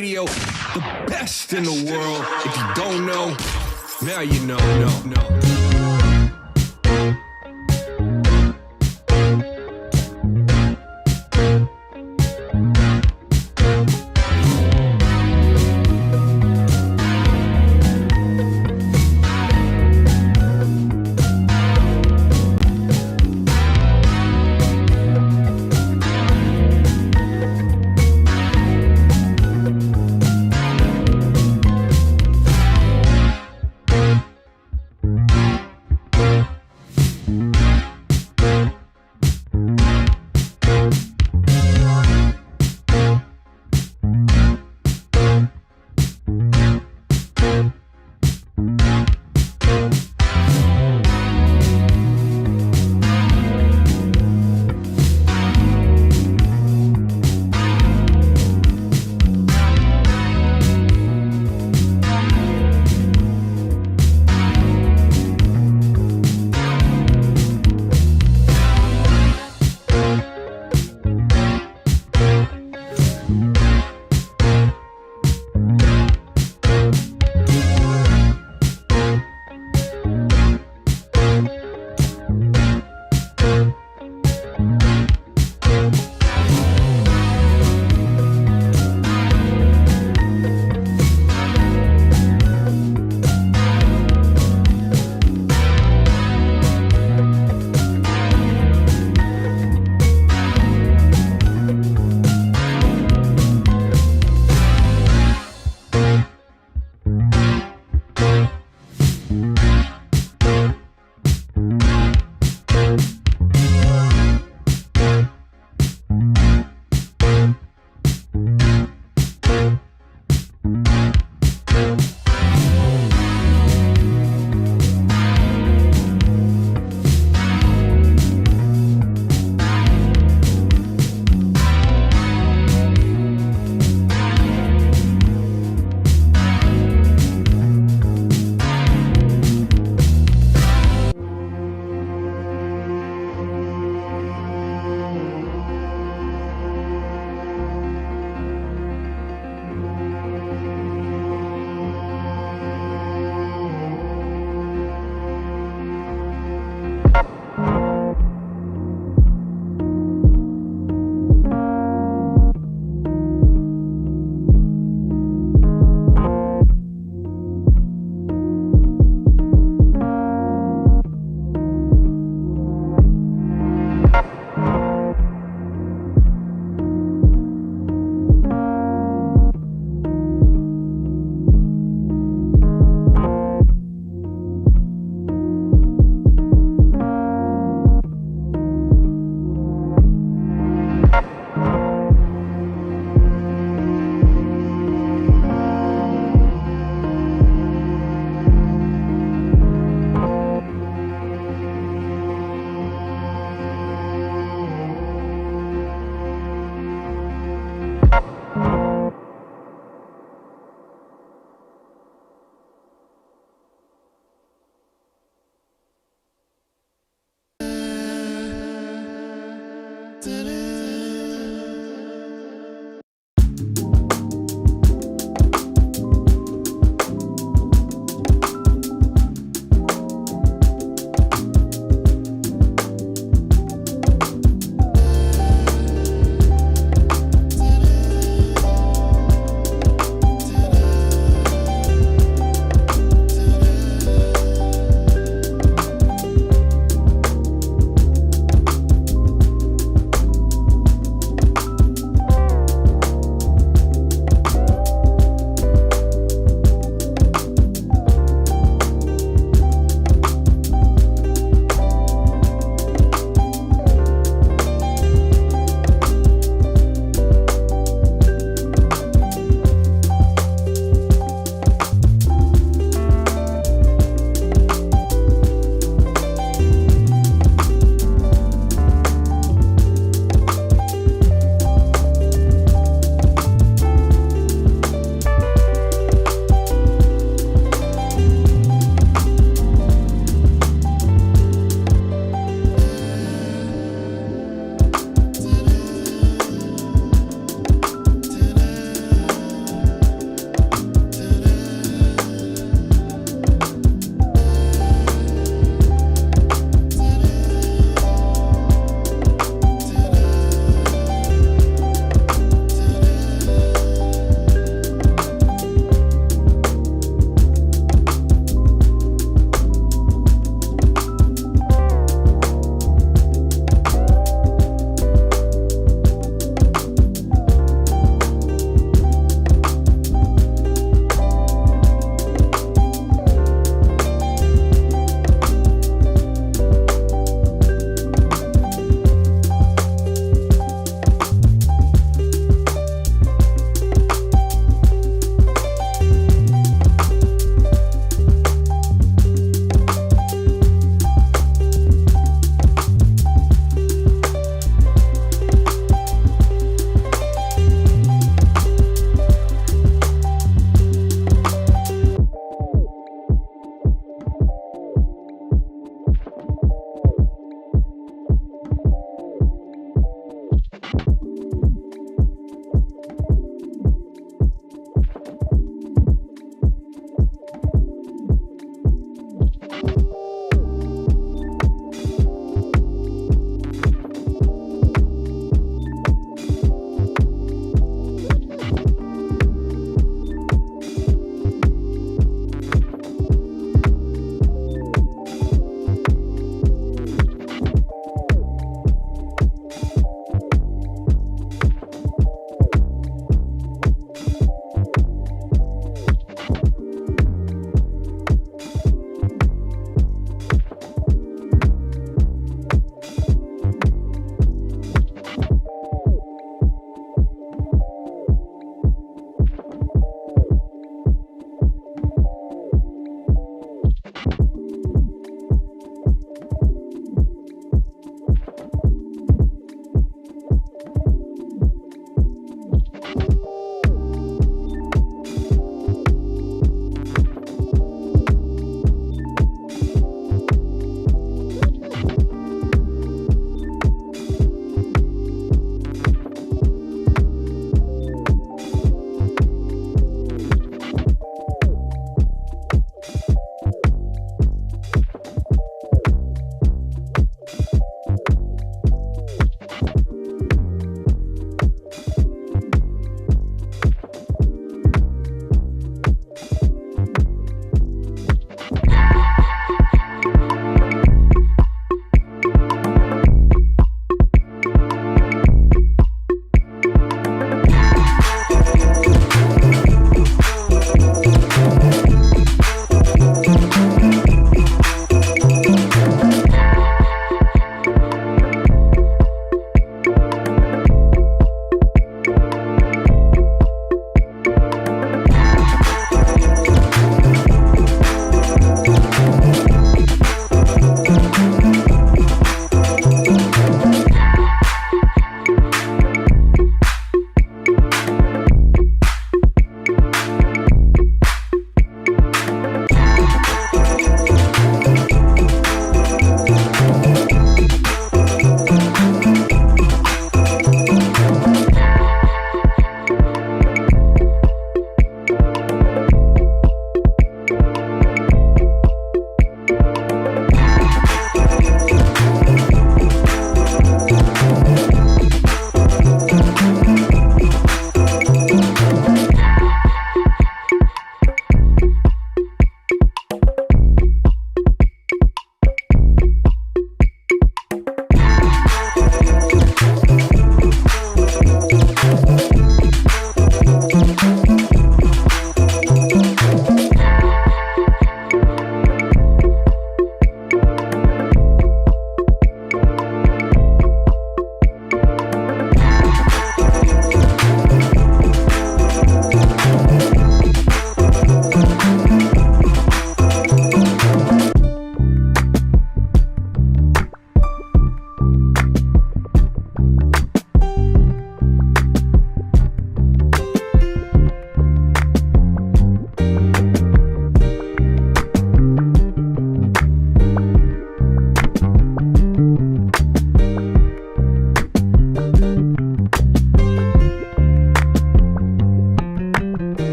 radio, the best in the world. If you don't know, now you know.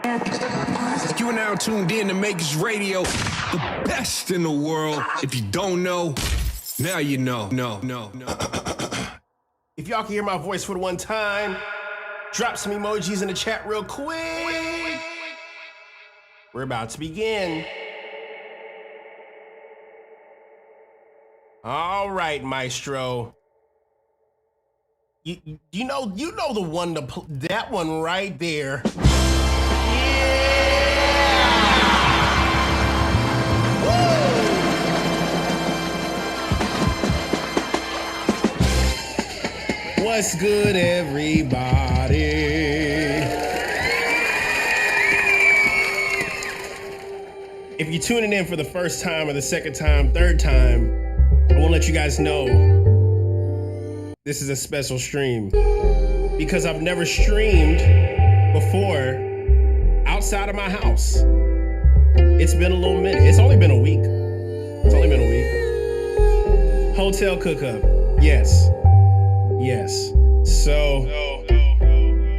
You are now tuned in to Makers Radio, the best in the world. If you don't know, now you know. No. If y'all can hear my voice for the one time, drop some emojis in the chat real quick. We're about to begin. All right, Maestro. You know the one that one right there. What's good, everybody? If you're tuning in for the first time or the second time, third time, I want to let you guys know this is a special stream because I've never streamed before outside of my house. It's been a little minute. It's only been a week. Hotel cookup. Yes. So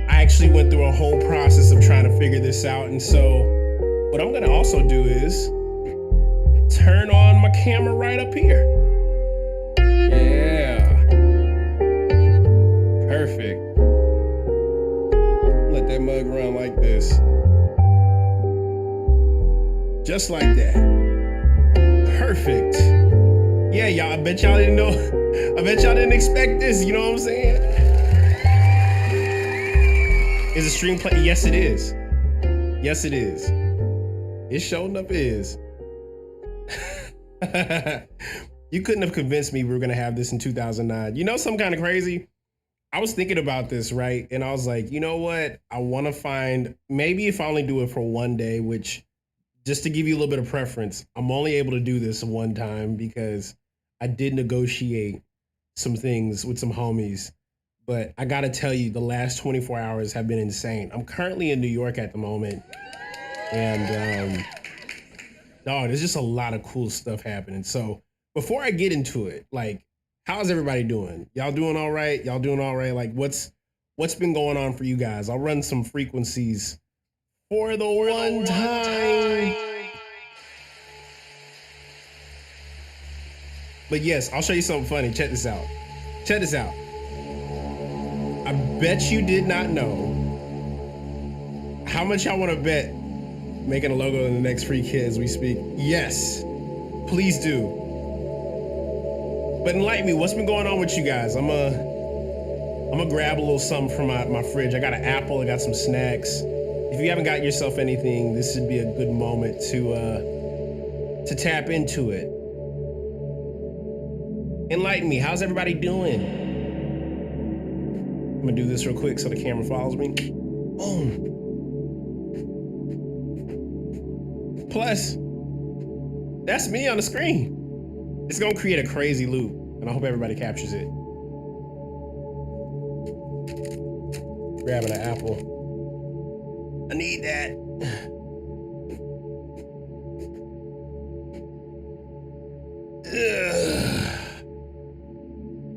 I actually went through a whole process of trying to figure this out. And so what I'm going to also do is turn on my camera right up here. Yeah. Perfect. Let that mug run like this. Just like that. Perfect. Yeah, y'all, I bet y'all didn't know. I bet y'all didn't expect this, you know what I'm saying? Is the stream play? Yes, it is. Yes, it is. It showing up is. You couldn't have convinced me we were gonna have this in 2009. You know something kind of crazy? I was thinking about this, right? And I was like, you know what? I want to find, maybe if I only do it for one day, which, just to give you a little bit of preference, I'm only able to do this one time because I did negotiate some things with some homies. But I gotta tell you, the last 24 hours have been insane. I'm currently in New York at the moment. And there's just a lot of cool stuff happening. So before I get into it, like, how's everybody doing? Y'all doing all right? Like, what's been going on for you guys? I'll run some frequencies for the one time. But yes, I'll show you something funny. Check this out. I bet you did not know. How much y'all want to bet making a logo in the next Free Kid as we speak? Yes, please do. But enlighten me, what's been going on with you guys? I'm gonna grab a little something from my fridge. I got an apple, I got some snacks. If you haven't got yourself anything, this would be a good moment to tap into it. Enlighten me, how's everybody doing? I'm gonna do this real quick so the camera follows me. Boom. Plus, that's me on the screen. It's gonna create a crazy loop, and I hope everybody captures it. Grabbing an apple. I need that.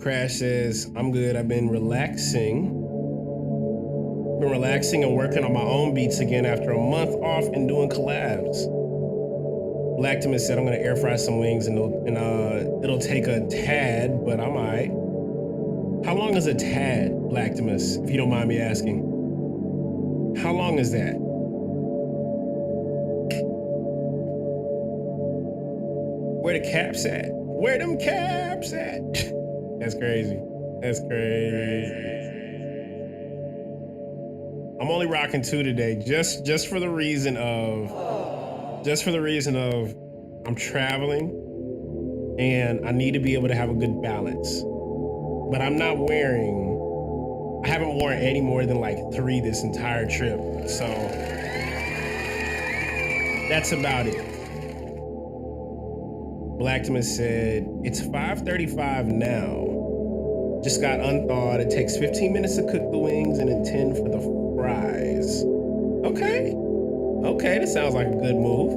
Crash says, I'm good. I've been relaxing. And working on my own beats again after a month off and doing collabs. Blacktimus said, I'm gonna air fry some wings and it'll take a tad, but I'm all right. How long is a tad, Blacktimus, if you don't mind me asking? How long is that? Where the caps at? Where them caps at? That's crazy. I'm only rocking 2 today, just for the reason of I'm traveling and I need to be able to have a good balance. But I haven't worn any more than like 3 this entire trip. So that's about it. Blacktimus said, it's 5:35 now. Just got unthawed. It takes 15 minutes to cook the wings and then 10 for the fries. Okay, that sounds like a good move.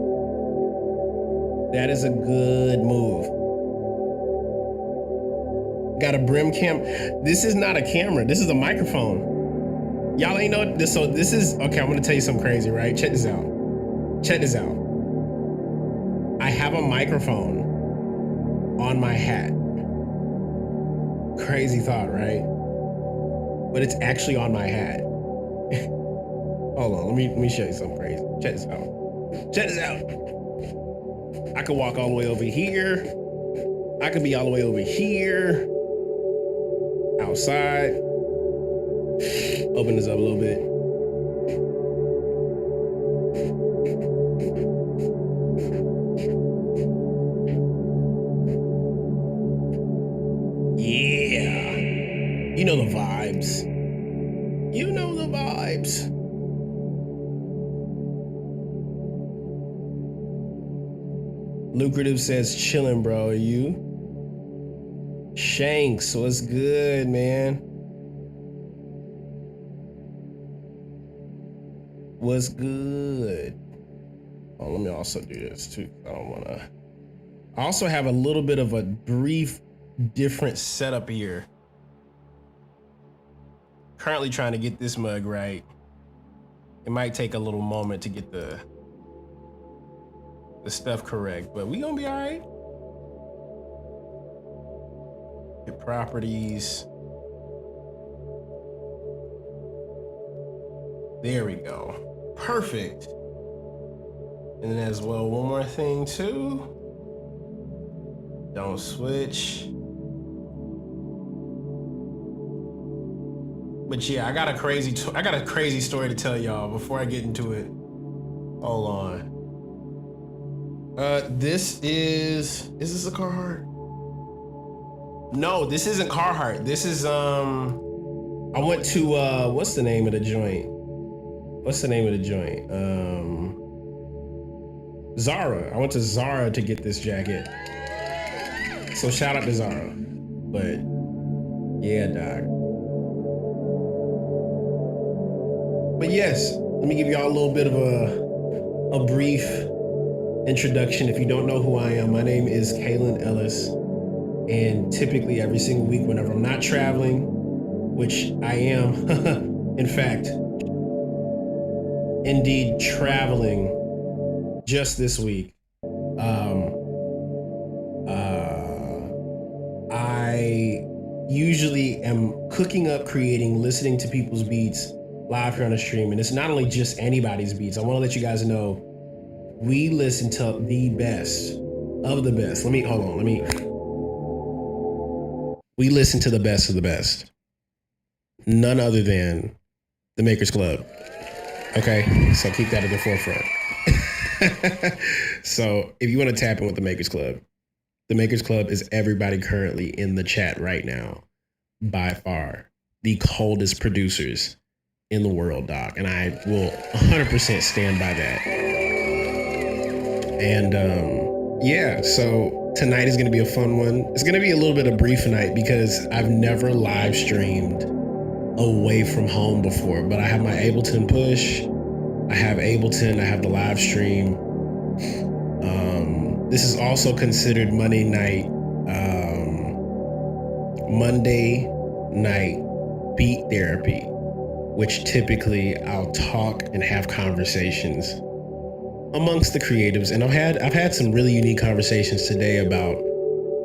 That is a good move. Got a brim cam. This is not a camera. This is a microphone. Y'all ain't know this. So this is, okay, I'm gonna tell you something crazy, right? Check this out. Check this out. I have a microphone on my hat. Crazy thought, right? But it's actually on my hat. Hold on, let me show you something crazy. Check this out. Check this out. I could walk all the way over here. I could be all the way over here. Outside. Open this up a little bit. Yeah. You know the vibes. You know the vibes. Lucrative says chillin', bro. Are you? Shanks, what's good, man? What's good? Oh, let me also do this too. I also have a little bit of a brief different setup here. Currently trying to get this mug right. It might take a little moment to get the stuff correct, but we gonna be all right. Hit properties. There we go. Perfect. And then as well, one more thing too. Don't switch. But yeah, I got a crazy story to tell y'all before I get into it. Hold on. This is this a Carhartt? No, this isn't Carhartt. This is I went to what's the name of the joint? Zara. I went to Zara to get this jacket. So shout out to Zara. But yeah, dog. But yes, let me give y'all a little bit of a brief introduction. If you don't know who I am, my name is Kaelin Ellis. And typically every single week whenever I'm not traveling, which I am, in fact, indeed traveling just this week, I usually am cooking up, creating, listening to people's beats live here on the stream. And it's not only just anybody's beats. I want to let you guys know we listen to the best of the best. We listen to the best of the best. None other than the Makers Club. Okay, so keep that at the forefront. So if you want to tap in with the Makers Club is everybody currently in the chat right now. By far, the coldest producers in the world, doc. And I will 100% stand by that. And yeah, so tonight is going to be a fun one. It's going to be a little bit of brief night because I've never live streamed away from home before, but I have my Ableton push. I have Ableton. I have the live stream. This is also considered Monday night beat therapy, which typically I'll talk and have conversations amongst the creatives. And I've had some really unique conversations today about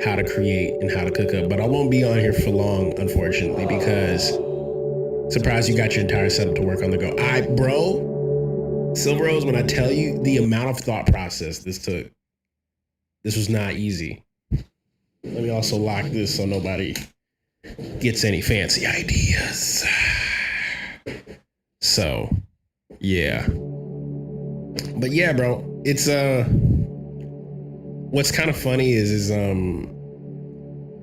how to create and how to cook up, but I won't be on here for long, unfortunately, because surprise, you got your entire setup to work on the go. Silver Rose, when I tell you the amount of thought process this took, this was not easy. Let me also lock this so nobody gets any fancy ideas. So, yeah. But yeah, bro, it's what's kind of funny is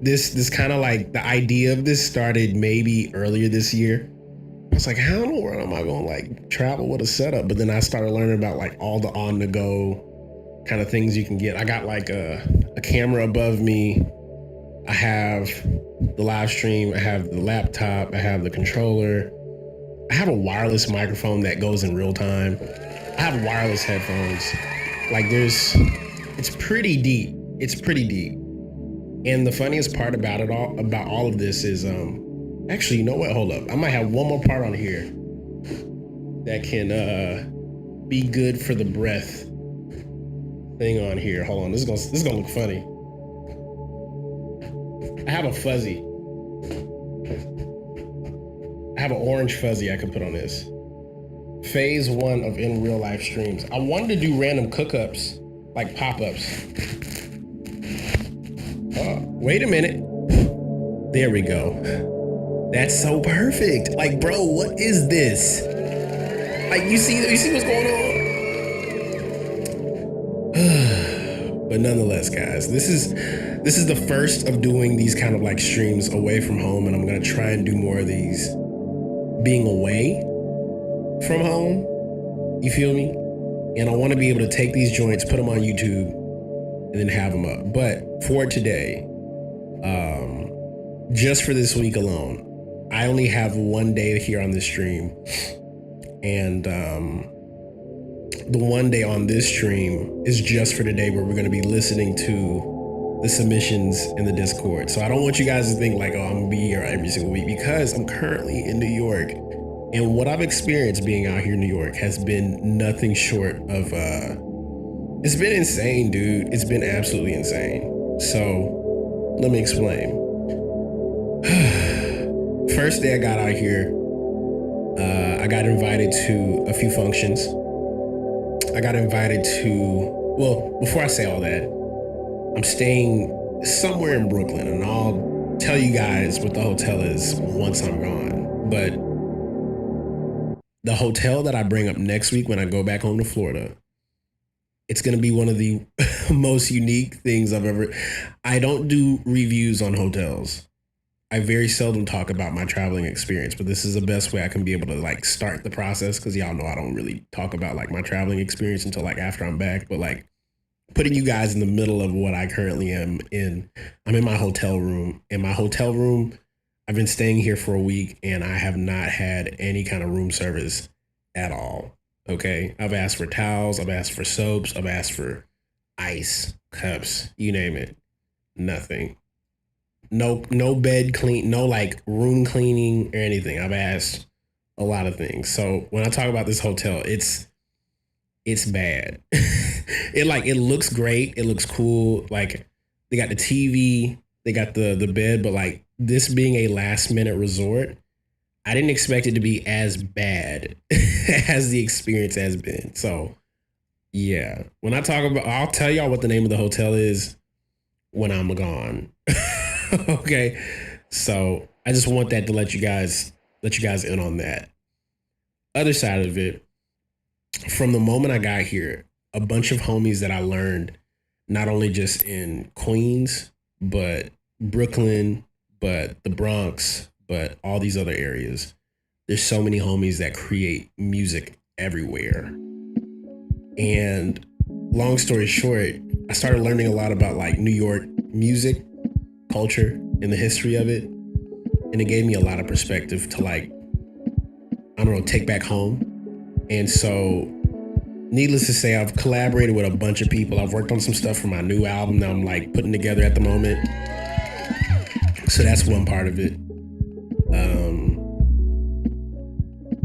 this kind of like the idea of this started maybe earlier this year. I was like, how in the world am I gonna like travel with a setup? But then I started learning about like all the on the go kind of things you can get. I got like a camera above me. I have the live stream. I have the laptop. I have the controller. I have a wireless microphone that goes in real time. I have wireless headphones. Like it's pretty deep. It's pretty deep. And the funniest part about all of this is, actually, you know what? Hold up. I might have one more part on here that can be good for the breath thing on here. Hold on, this is gonna look funny. I have a fuzzy. I have an orange fuzzy I could put on this. Phase 1 of in real life streams. I wanted to do random cook-ups, like pop-ups. Wait a minute. There we go. That's so perfect. Like, bro, what is this? Like, you see what's going on? But nonetheless, guys, this is the first of doing these kind of like streams away from home, and I'm gonna try and do more of these being away from home. You feel me? And I want to be able to take these joints, put them on YouTube, and then have them up. But for today, just for this week alone, I only have one day here on this stream, and the one day on this stream is just for the day where we're going to be listening to the submissions in the Discord. So I don't want you guys to think like, oh, I'm gonna be here every single week, because I'm currently in New York, and what I've experienced being out here in New York has been nothing short of it's been insane, dude. It's been absolutely insane. So let me explain. First day I got out here, I got invited to a few functions. I got invited to, well, before I say all that, I'm staying somewhere in Brooklyn, and I'll tell you guys what the hotel is once I'm gone. But the hotel that I bring up next week when I go back home to Florida, it's going to be one of the most unique things I've ever. I don't do reviews on hotels. I very seldom talk about my traveling experience, but this is the best way I can be able to like start the process, because y'all know I don't really talk about like my traveling experience until like after I'm back. But like putting you guys in the middle of what I currently am in. I'm in my hotel room. In my hotel room, I've been staying here for a week, and I have not had any kind of room service at all. Okay, I've asked for towels, I've asked for soaps, I've asked for ice, cups, you name it. Nothing. No bed clean, no like room cleaning or anything. I've asked a lot of things. So when I talk about this hotel, it's bad. It looks great, it looks cool. Like they got the TV, they got the bed, but like this being a last minute resort, I didn't expect it to be as bad as the experience has been. So yeah, when I talk about, I'll tell y'all what the name of the hotel is when I'm gone. Okay, so I just want that to let you guys in on that. Other side of it, from the moment I got here, a bunch of homies that I learned, not only just in Queens, but Brooklyn, but the Bronx, but all these other areas. There's so many homies that create music everywhere. And long story short, I started learning a lot about like New York music culture and the history of it. And it gave me a lot of perspective to like, I don't know, take back home. And so needless to say, I've collaborated with a bunch of people. I've worked on some stuff for my new album that I'm like putting together at the moment. So that's one part of it.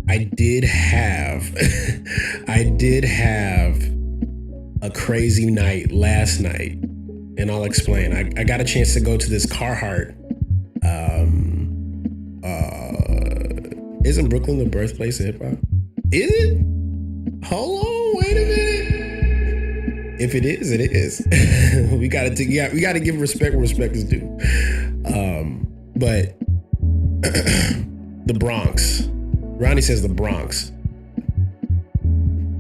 I did have a crazy night last night, and I'll explain. I got a chance to go to this Carhartt. Isn't Brooklyn the birthplace of hip hop? Is it? Hold on, wait a minute. If it is, it is. we gotta give respect where respect is due. But the Bronx. Ronnie says the Bronx.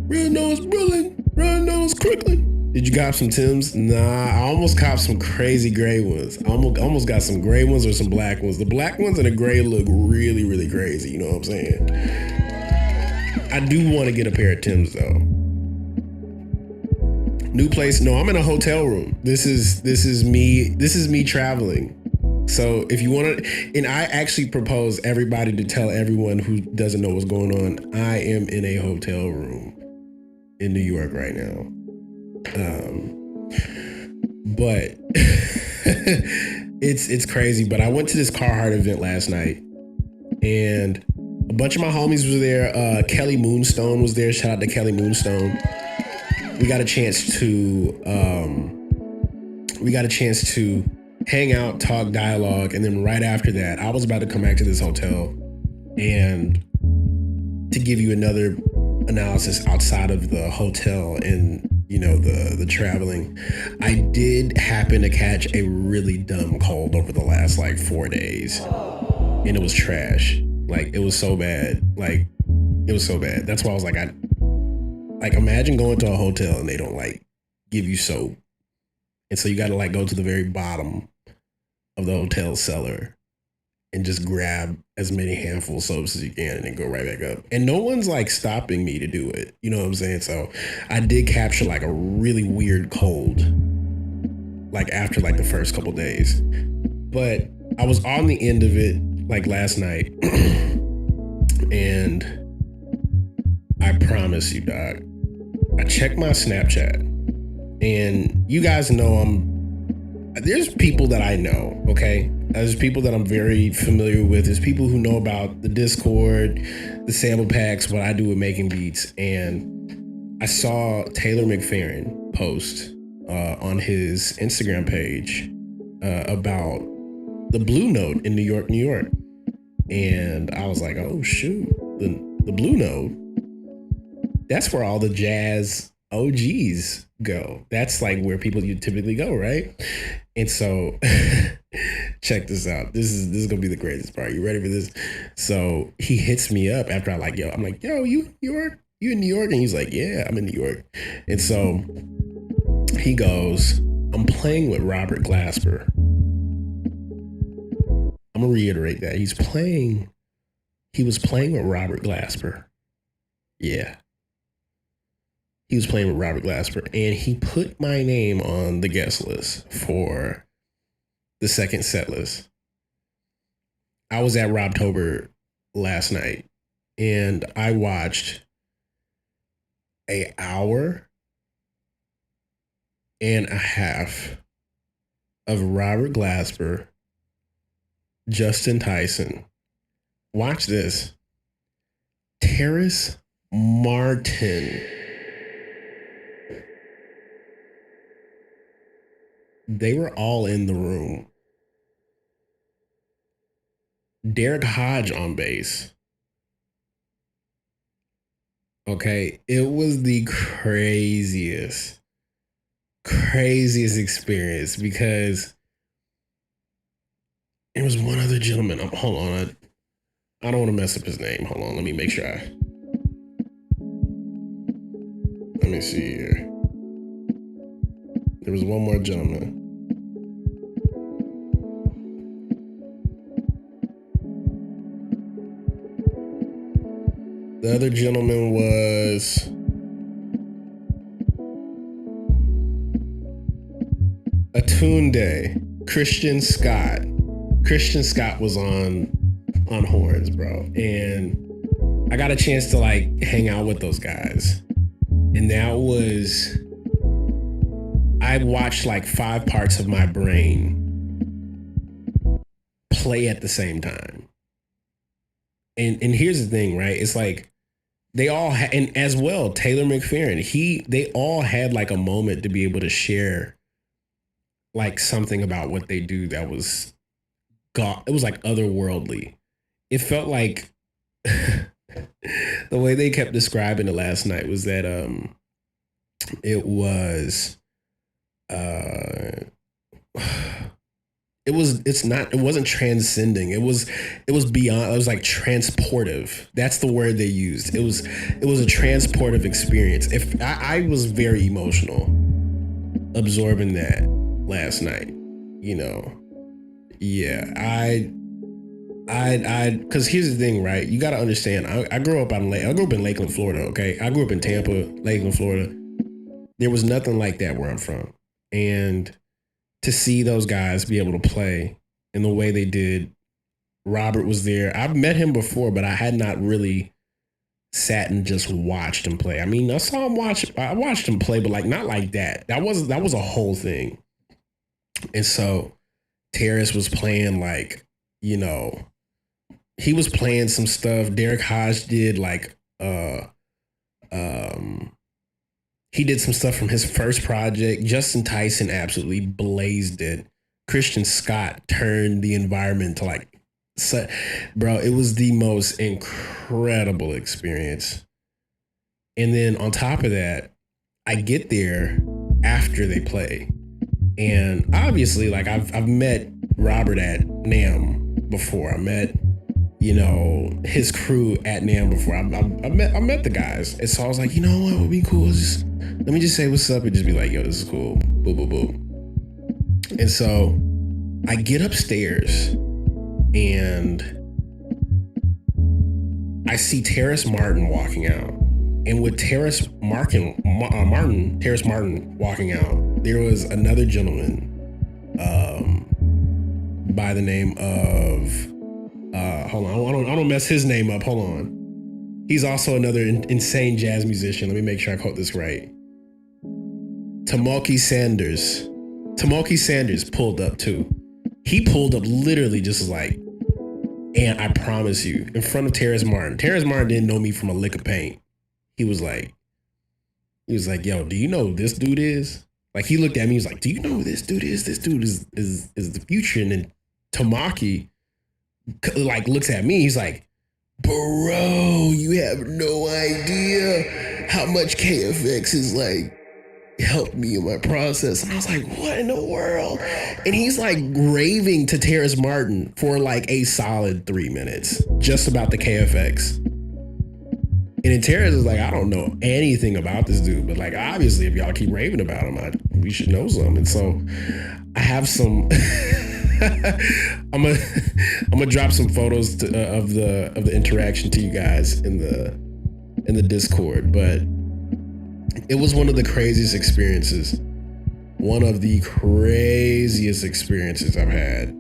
Red nose Brooklyn, red nose Crooklyn. Did you cop some Timbs? Nah, I almost copped some crazy gray ones. I almost got some gray ones or some black ones. The black ones and the gray look really, really crazy. You know what I'm saying? I do want to get a pair of Timbs though. New place. No, I'm in a hotel room. This is me traveling. So if you want to, and I actually propose everybody to tell everyone who doesn't know what's going on, I am in a hotel room in New York right now. But it's crazy. But I went to this Carhartt event last night, and A bunch of my homies was there. Kelly Moonstone was there. Shout out to Kelly Moonstone. We got a chance to hang out, talk, dialogue, and then right after that, I was about to come back to this hotel and to give you another analysis outside of the hotel and the traveling. I did happen to catch a really dumb cold over the last like 4 days, and it was trash. Like it was so bad. Like it was so bad. That's why I was like, imagine going to a hotel and they don't like give you soap, and so you got to like go to the very bottom of the hotel cellar and just grab as many handful of soaps as you can and then go right back up. And no one's like stopping me to do it. You know what I'm saying? So I did capture like a really weird cold, like after like the first couple days. But I was on the end of it like last night. And I promise you, dog, I checked my Snapchat, and you guys know there's people that I know, okay? There's people that I'm very familiar with. There's people who know about the Discord, the sample packs, what I do with making beats. And I saw Taylor McFerrin post on his Instagram page about the Blue Note in New York, New York. And I was like, oh, shoot, the Blue Note, that's where all the jazz OGs go. That's like where people typically go, right? And so check this out. This is gonna be the greatest part. You ready for this? So he hits me up after I'm like, yo, you in New York? You in New York? And he's like, yeah, I'm in New York. And so he goes, I'm playing with Robert Glasper. I'm gonna reiterate that. He was playing with Robert Glasper. Yeah. He was playing with Robert Glasper, and he put my name on the guest list for the second set list. I was at Robtober last night, and I watched an hour and a half of Robert Glasper, Justin Tyson. Watch this. Terrace Martin. They were all in the room. Derek Hodge on bass. Okay, it was the craziest experience because there was one other gentleman. Hold on. I don't want to mess up his name. Hold on. Let me make sure let me see here. There was one more gentleman. The other gentleman was Atunde, Christian Scott. Christian Scott was on horns, bro. And I got a chance to like hang out with those guys. And I watched like 5 parts of my brain play at the same time. And here's the thing, right? It's like they all and as well, Taylor McFerrin, they all had like a moment to be able to share like something about what they do that was it was like otherworldly. It felt like the way they kept describing it last night was that it wasn't transcending. It was beyond. It was like transportive. That's the word they used. It was a transportive experience. If I was very emotional absorbing that last night, because here's the thing, right? You got to understand. I grew up in Lakeland, Florida. Okay, I grew up in Tampa, Lakeland, Florida. There was nothing like that where I'm from, and to see those guys be able to play in the way they did. Robert was there. I've met him before, but I had not really sat and just watched him play. I mean, I watched him play, but like not like that. That was a whole thing. And so Terrace was playing like, he was playing some stuff. Derek Hodge did like he did some stuff from his first project. Justin Tyson absolutely blazed it. Christian Scott turned the environment to like, bro, it was the most incredible experience. And then on top of that, I get there after they play. And obviously, like I've met Robert at NAMM before. I met, his crew at NAMM before. I met the guys. And so I was like, you know what would be cool? Let me just say what's up and just be like, yo, this is cool. Boo, boo, boo. And so I get upstairs and I see Terrace Martin walking out. And with Terrace Martin walking out, there was another gentleman by the name of, hold on, I don't mess his name up. Hold on. He's also another insane jazz musician. Let me make sure I quote this right. Tamaki Sanders. Tamaki Sanders pulled up too. He pulled up literally just like, and I promise you, in front of Terrace Martin. Terrace Martin didn't know me from a lick of paint. He was like, yo, do you know who this dude is? Like, he looked at me, he was like, do you know who this dude is? This dude is the future. And then Tamaki like looks at me, he's like, bro, you have no idea how much KFX is like helped me in my process. And I was like, what in the world? And he's like raving to Terrace Martin for like a solid 3 minutes just about the KFX. And then Terrace is like, I don't know anything about this dude, but like, obviously, if y'all keep raving about him, we should know some. And so I have some, I'm gonna drop some photos of the interaction to you guys in the Discord. But it was one of the craziest experiences. One of the craziest experiences I've had.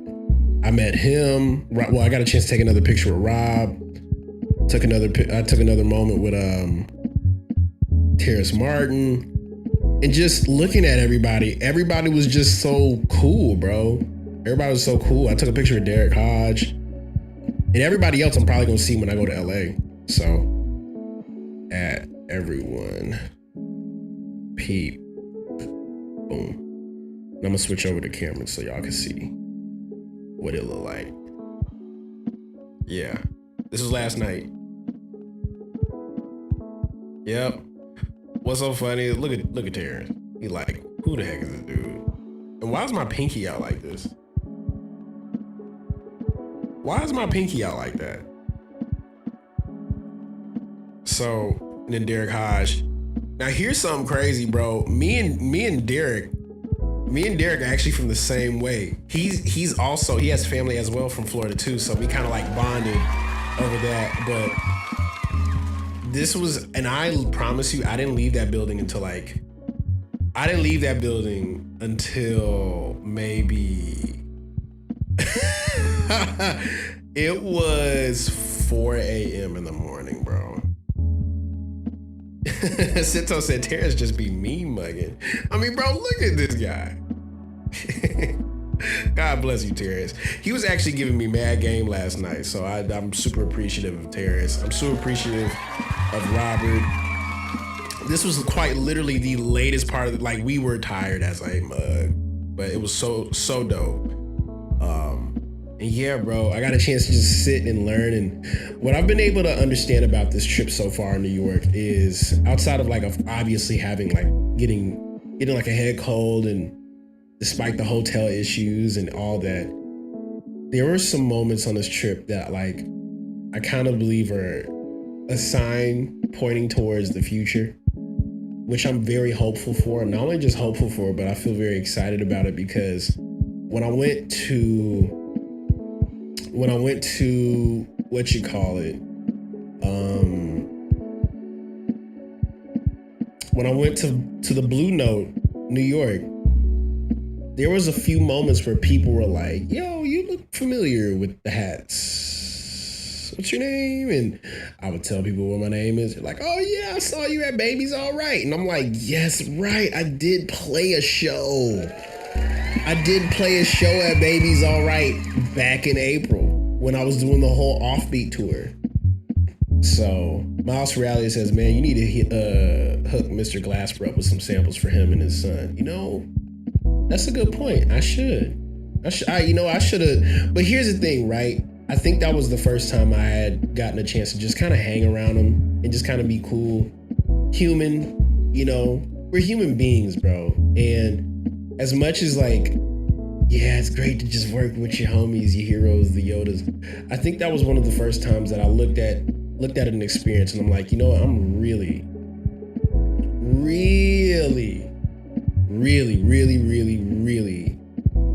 I met him. Well, I got a chance to take another picture with Rob. I took another moment with Terrace Martin, and just looking at everybody was just so cool, bro. Everybody was so cool. I took a picture with Derek Hodge, and everybody else I'm probably gonna see when I go to LA. So, at everyone, peep, boom. And I'm gonna switch over to camera so y'all can see what it looked like. Yeah, this was last night. Yep. What's so funny? Look at Terrence. He like, who the heck is this dude? And why is my pinky out like this? Why is my pinky out like that? So, and then Derek Hodge. Now here's something crazy, bro. Me and Derek are actually from the same way. He has family as well from Florida too, so we kind of like bonded over that. But this was, and I promise you, I didn't leave that building until maybe it was 4 a.m. in the morning, bro. Sito said, Terrence just be mean mugging. I mean, bro, look at this guy. God bless you, Terrence. He was actually giving me mad game last night, so I'm super appreciative of Terrence. I'm super appreciative of Robert. This was quite literally the latest part of it. Like, we were tired as a mug, but it was so dope. And yeah, bro, I got a chance to just sit and learn. And what I've been able to understand about this trip so far in New York is, outside of like obviously having like getting like a head cold, and despite the hotel issues and all that, there were some moments on this trip that like I kind of believe are a sign pointing towards the future, which I'm very hopeful for. I'm not only just hopeful for, but I feel very excited about it, because when I went to what you call it, when I went to the Blue Note, New York, there was a few moments where people were like, yo, you look familiar with the hats. What's your name? And I would tell people what my name is. They're like, oh yeah, I saw you at Baby's All Right. And I'm like, yes, right. I did play a show. I did play a show at Baby's All Right back in April, when I was doing the whole Offbeat tour. So Miles Reality says, man, you need to hook Mr. Glasper up with some samples for him and his son. You know, that's a good point. I should have. But here's the thing, right? I think that was the first time I had gotten a chance to just kind of hang around him and just kind of be cool. Human, you know, we're human beings, bro. And as much as like, yeah, it's great to just work with your homies, your heroes, the Yodas. I think that was one of the first times that I looked at an experience and I'm like, you know what? I'm really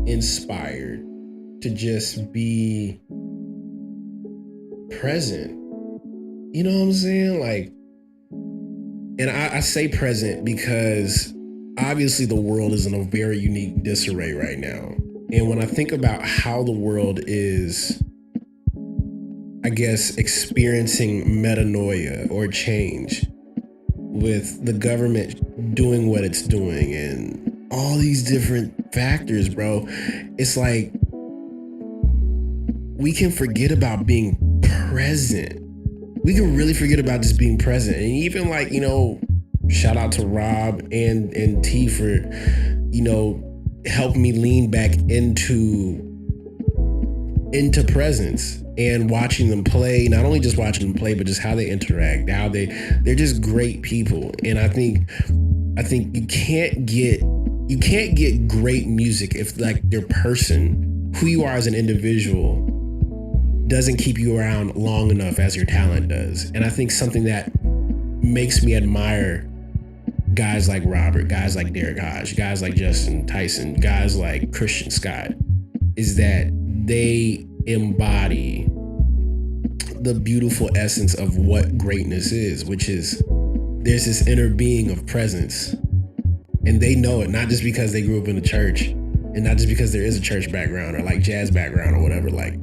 inspired to just be present. You know what I'm saying? Like, and I say present because obviously the world is in a very unique disarray right now. And when I think about how the world is, I guess, experiencing metanoia or change with the government doing what it's doing and all these different factors, bro, it's like we can forget about being present. We can really forget about just being present. And even like, you know, shout out to Rob and T for, you know, helping me lean back into presence and watching them play, not only just watching them play, but just how they interact, how they're just great people. And I think you can't get great music if like their person, who you are as an individual, doesn't keep you around long enough as your talent does. And I think something that makes me admire guys like Robert, guys like Derek Hodge, guys like Justin Tyson, guys like Christian Scott, is that they embody the beautiful essence of what greatness is, which is there's this inner being of presence. And they know it, not just because they grew up in the church and not just because there is a church background or like jazz background or whatever. Like,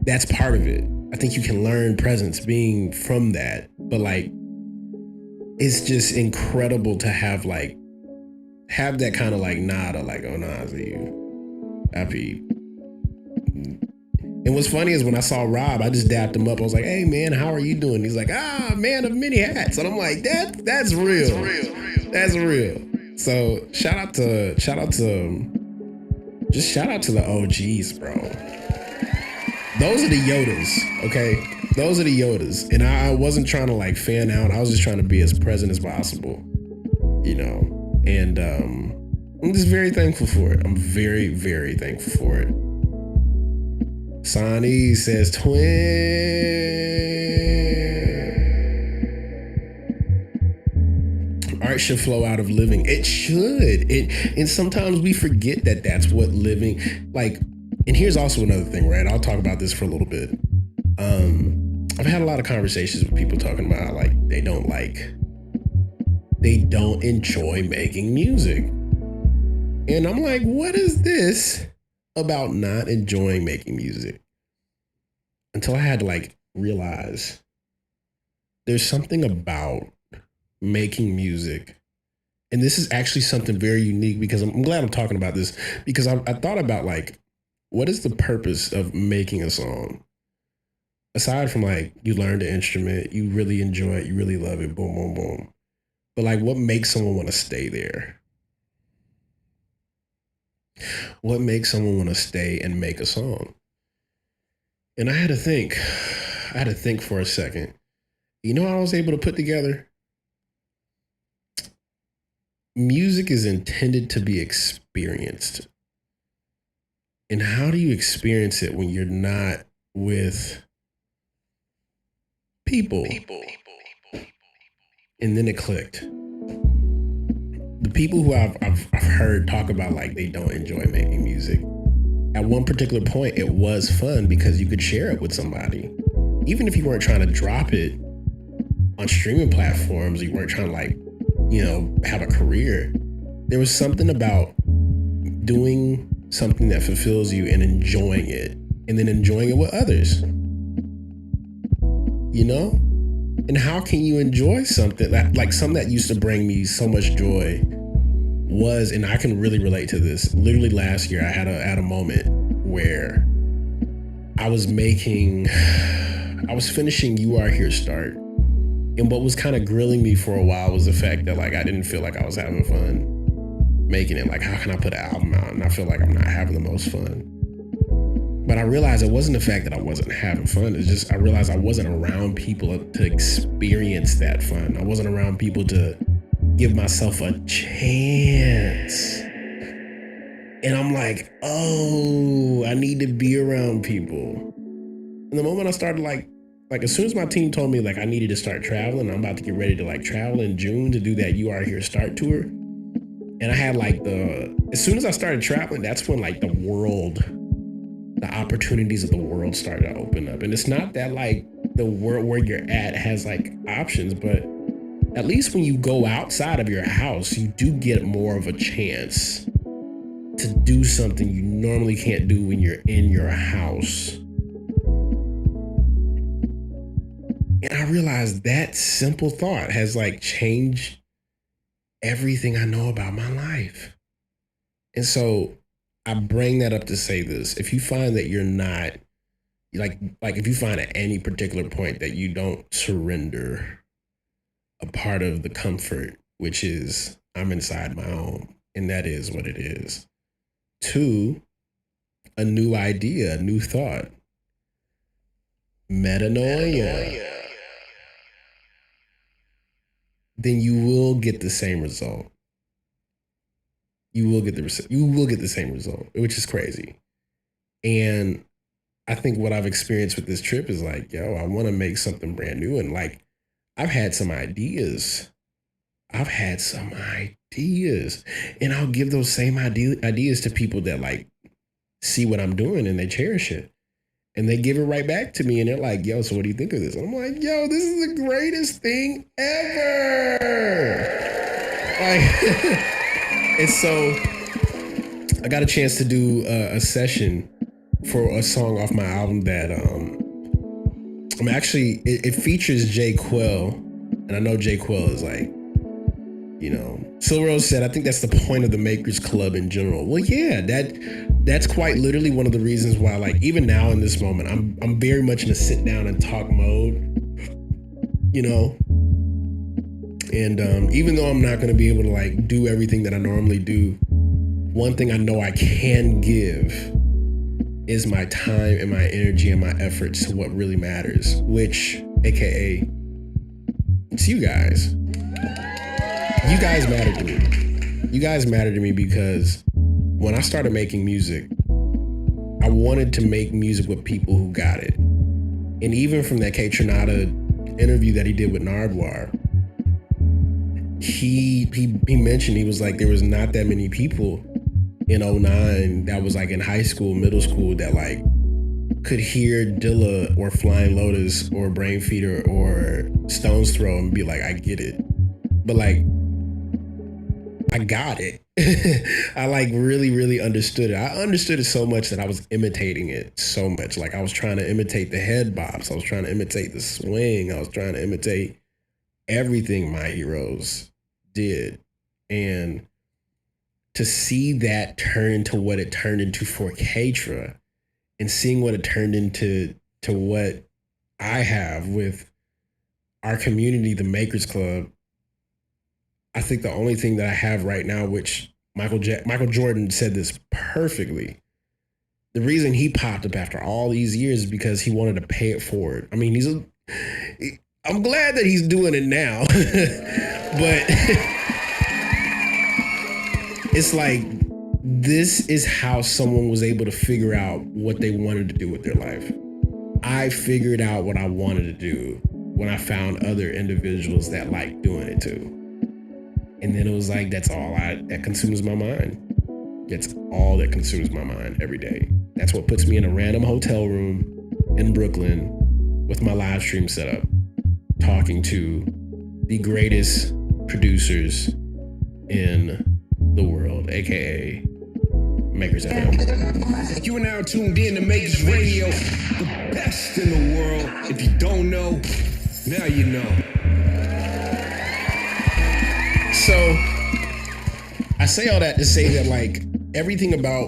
that's part of it. I think you can learn presence being from that. But like, it's just incredible to have that kind of like nod of like, oh no, I see you. Happy. And what's funny is when I saw Rob, I just dapped him up. I was like, hey man, how are you doing? He's like, man of many hats. And I'm like, that's real. That's real. So shout out to the OGs, bro. Those are the Yodas, okay? Those are the Yodas. And I wasn't trying to like fan out. I was just trying to be as present as possible, you know? And I'm just very thankful for it. I'm very, very thankful for it. Sonny says twin. Art should flow out of living. It should. And sometimes we forget that that's what living, like, and here's also another thing, right? I'll talk about this for a little bit. I've had a lot of conversations with people talking about like they don't enjoy making music. And I'm like, what is this about not enjoying making music? Until I had to like realize there's something about making music. And this is actually something very unique because I'm glad I'm talking about this because I thought about like, what is the purpose of making a song? Aside from like, you learn the instrument, you really enjoy it, you really love it, boom, boom, boom. But like, what makes someone want to stay there? What makes someone want to stay and make a song? And I had to think for a second. You know what I was able to put together? Music is intended to be experienced. And how do you experience it when you're not with people? And then it clicked. The people who I've heard talk about like they don't enjoy making music. At one particular point, it was fun because you could share it with somebody. Even if you weren't trying to drop it on streaming platforms, you weren't trying to like, you know, have a career. There was something about doing something that fulfills you and enjoying it, and then enjoying it with others. You know? And how can you enjoy something that used to bring me so much joy was, and I can really relate to this. Literally last year, I had a moment where I was finishing You Are Here Start. And what was kind of grilling me for a while was the fact that like I didn't feel like I was having fun making it. Like, how can I put an album out and I feel like I'm not having the most fun? But I realized it wasn't the fact that I wasn't having fun. It's just I realized I wasn't around people to experience that fun. I wasn't around people to give myself a chance. And I'm like, oh, I need to be around people. And the moment I started like as soon as my team told me like I needed to start traveling, I'm about to get ready to like travel in June to do that You Are Here Start tour. And I had like as soon as I started traveling, that's when like the opportunities of the world started to open up. And it's not that like the world where you're at has like options, but at least when you go outside of your house, you do get more of a chance to do something you normally can't do when you're in your house. And I realized that simple thought has like changed everything I know about my life. And so I bring that up to say this. If you find that you're not like if you find at any particular point that you don't surrender a part of the comfort, which is I'm inside my home, and that is what it is, to a new idea, a new thought, metanoia, then you will get the same result. You will get the same result, which is crazy. And I think what I've experienced with this trip is like, yo, I want to make something brand new. And like, I've had some ideas. And I'll give those same ideas to people that like see what I'm doing and they cherish it. And they give it right back to me and they're like, yo, so what do you think of this? And I'm like, yo, this is the greatest thing ever. Like, and so I got a chance to do a session for a song off my album that it features Jay Quell. And I know Jay Quell is like, you know, Silver Rose said, I think that's the point of the Makers Club in general. Well, yeah, that's quite literally one of the reasons why, like, even now in this moment, I'm very much in a sit down and talk mode, you know. And even though I'm not going to be able to like do everything that I normally do, one thing I know I can give is my time and my energy and my efforts to what really matters, which, AKA, it's you guys. You guys matter to me. You guys matter to me because when I started making music, I wanted to make music with people who got it. And even from that K Tronada interview that he did with Nardwar, he mentioned, he was like, there was not that many people in 09 that was like in high school, middle school that like could hear Dilla or Flying Lotus or Brain Feeder or Stone's Throw and be like, I get it. But like, I got it. I like really, really understood it. I understood it so much that I was imitating it so much. Like I was trying to imitate the head bops. I was trying to imitate the swing. I was trying to imitate everything my heroes did. And to see that turn into what it turned into for Katra and seeing what it turned into to what I have with our community, the Makers Club, I think the only thing that I have right now, which Michael Jordan said this perfectly, the reason he popped up after all these years is because he wanted to pay it forward. I mean, I'm glad that he's doing it now, but it's like, this is how someone was able to figure out what they wanted to do with their life. I figured out what I wanted to do when I found other individuals that like doing it too. And then it was like, that's all that consumes my mind. That's all that consumes my mind every day. That's what puts me in a random hotel room in Brooklyn with my live stream set up, talking to the greatest producers in the world, AKA Makers FM. You are now tuned in to Makers Radio, the best in the world. If you don't know, now you know. So I say all that to say that like everything about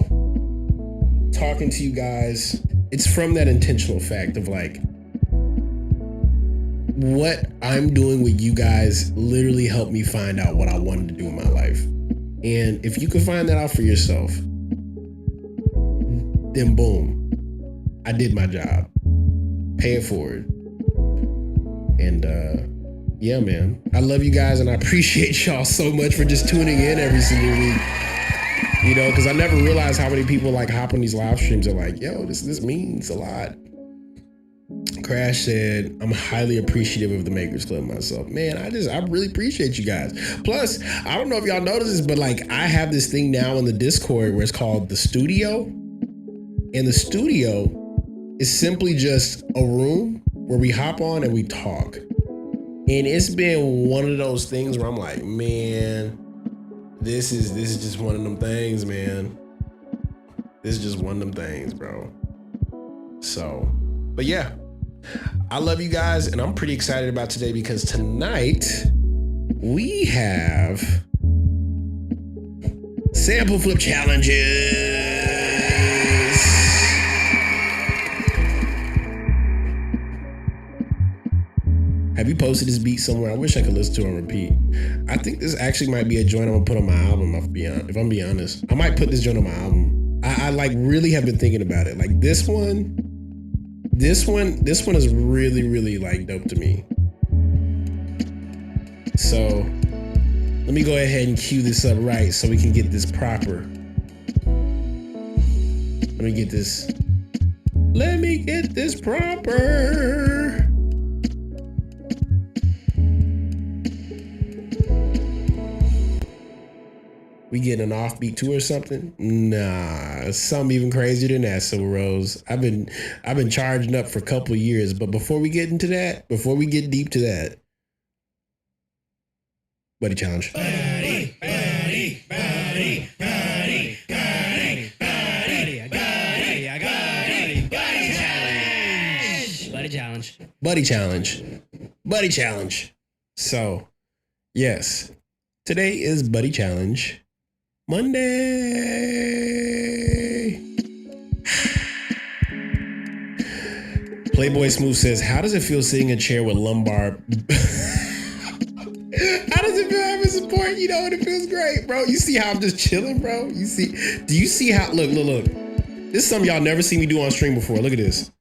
talking to you guys it's from that intentional fact of like, what I'm doing with you guys literally helped me find out what I wanted to do in my life. And if you can find that out for yourself, then boom, I did my job. Pay it forward. And yeah, man, I love you guys, and I appreciate y'all so much for just tuning in every single week. You know, because I never realized how many people like hop on these live streams and like, yo, this means a lot. Crash said, I'm highly appreciative of the Makers Club myself. Man, I really appreciate you guys. Plus, I don't know if y'all noticed this, but like I have this thing now in the Discord where it's called the studio. And the studio is simply just a room where we hop on and we talk. And it's been one of those things where I'm like, man, this is just one of them things, man. This is just one of them things, bro. So, but yeah. I love you guys, and I'm pretty excited about today because tonight we have sample flip challenges. Have you posted this beat somewhere? I wish I could listen to it on repeat. I think this actually might be a joint I'm gonna put on my album, if I'm being honest. I might put this joint on my album. I like really have been thinking about it. Like this one is really, really like dope to me. So let me go ahead and cue this up right so we can get this proper. Let me get this proper. We getting an offbeat too or something? Nah, something even crazier than that, Silver Rose. I've been charging up for a couple of years, but before we get into that, before we get deep to that, buddy challenge. Buddy challenge. So, yes, today is Buddy Challenge Monday. Playboy Smooth says, how does it feel sitting in a chair with lumbar? How does it feel having support? You know, it feels great, bro. You see how I'm just chilling, bro? Do you see how, look. This is something y'all never seen me do on stream before. Look at this.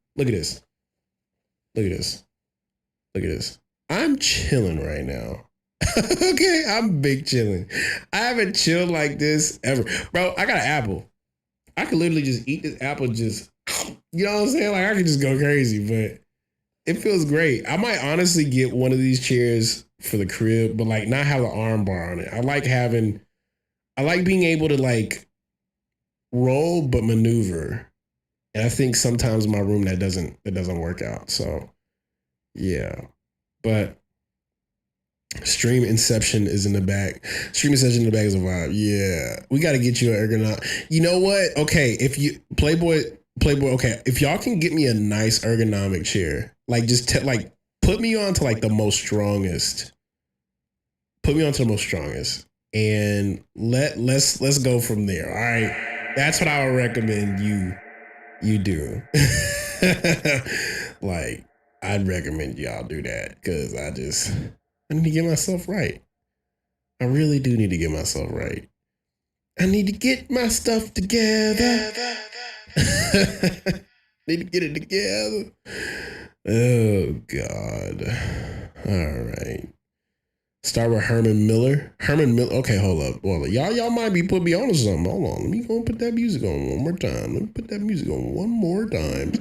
I'm chilling right now. Okay, I'm big chilling. I haven't chilled like this ever. Bro, I got an apple. I could literally just eat this apple just, you know what I'm saying? Like I could just go crazy, but it feels great. I might honestly get one of these chairs for the crib, but like not have an arm bar on it. I like being able to like roll but maneuver. And I think sometimes in my room that doesn't work out. So yeah. But Stream Inception is in the back. Stream Inception in the back is a vibe. Yeah. We got to get you an ergonomic. You know what? Okay. If you Playboy, okay. If y'all can get me a nice ergonomic chair, like just put me on to like the most strongest. Put me on to the most strongest. And let's go from there. All right. That's what I would recommend you do. Like, I'd recommend y'all do that because I need to get myself right. I really do need to get myself right. I need to get my stuff together. Need to get it together. Oh, God. All right. Start with Herman Miller. Okay, hold up. Well, y'all might be putting me on to something. Hold on. Let me go put that music on one more time.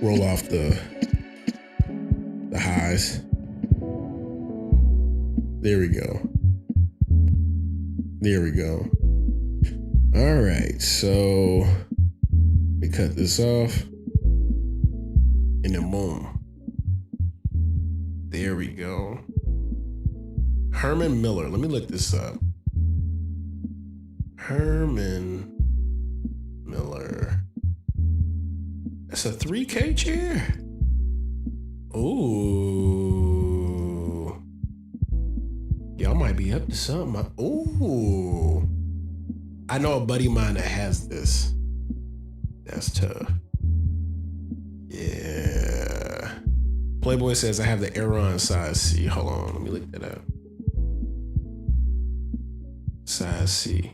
Roll off the highs. There we go. All right, so we cut this off and then boom. There we go. Herman Miller. Let me look this up. Herman Miller. That's a 3K chair. Ooh. Y'all might be up to something. Ooh. I know a buddy of mine that has this. That's tough. Yeah. Playboy says I have the Aeron size C. Hold on, let me look that up. Size C.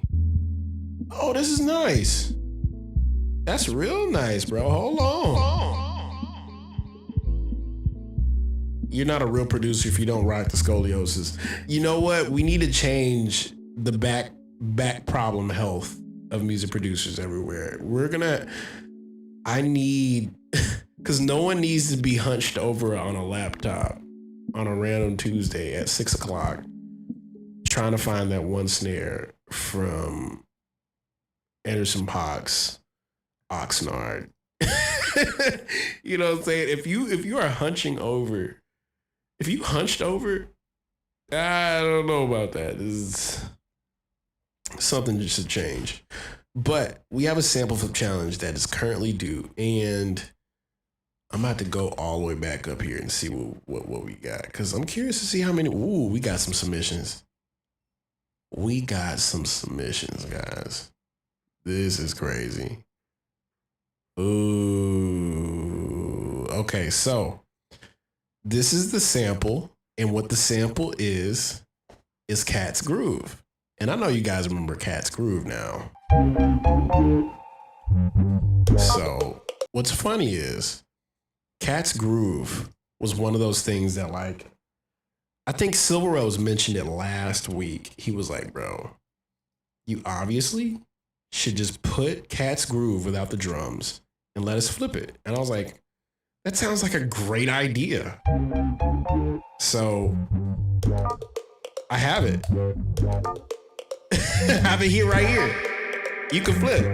Oh, this is nice. That's real nice, bro. Hold on. You're not a real producer if you don't rock the scoliosis. You know what? We need to change the back problem health of music producers everywhere. I need, because no one needs to be hunched over on a laptop on a random Tuesday at 6 o'clock trying to find that one snare from Anderson .Paak's Oxnard. You know what I'm saying? If you are hunched over, I don't know about that. This is something just to change. But we have a sample flip challenge that is currently due, and I'm about to go all the way back up here and see what we got, because I'm curious to see how many. Ooh, we got some submissions. We got some submissions, guys. This is crazy. Ooh. Okay, so this is the sample, and what the sample is Cat's Groove. And I know you guys remember Cat's Groove now. So what's funny is Cat's Groove was one of those things that, like, I think Silver Rose mentioned it last week. He was like, bro, you obviously should just put Cat's Groove without the drums and let us flip it. And I was like, that sounds like a great idea. So I have it. I have it here, right here. You can flip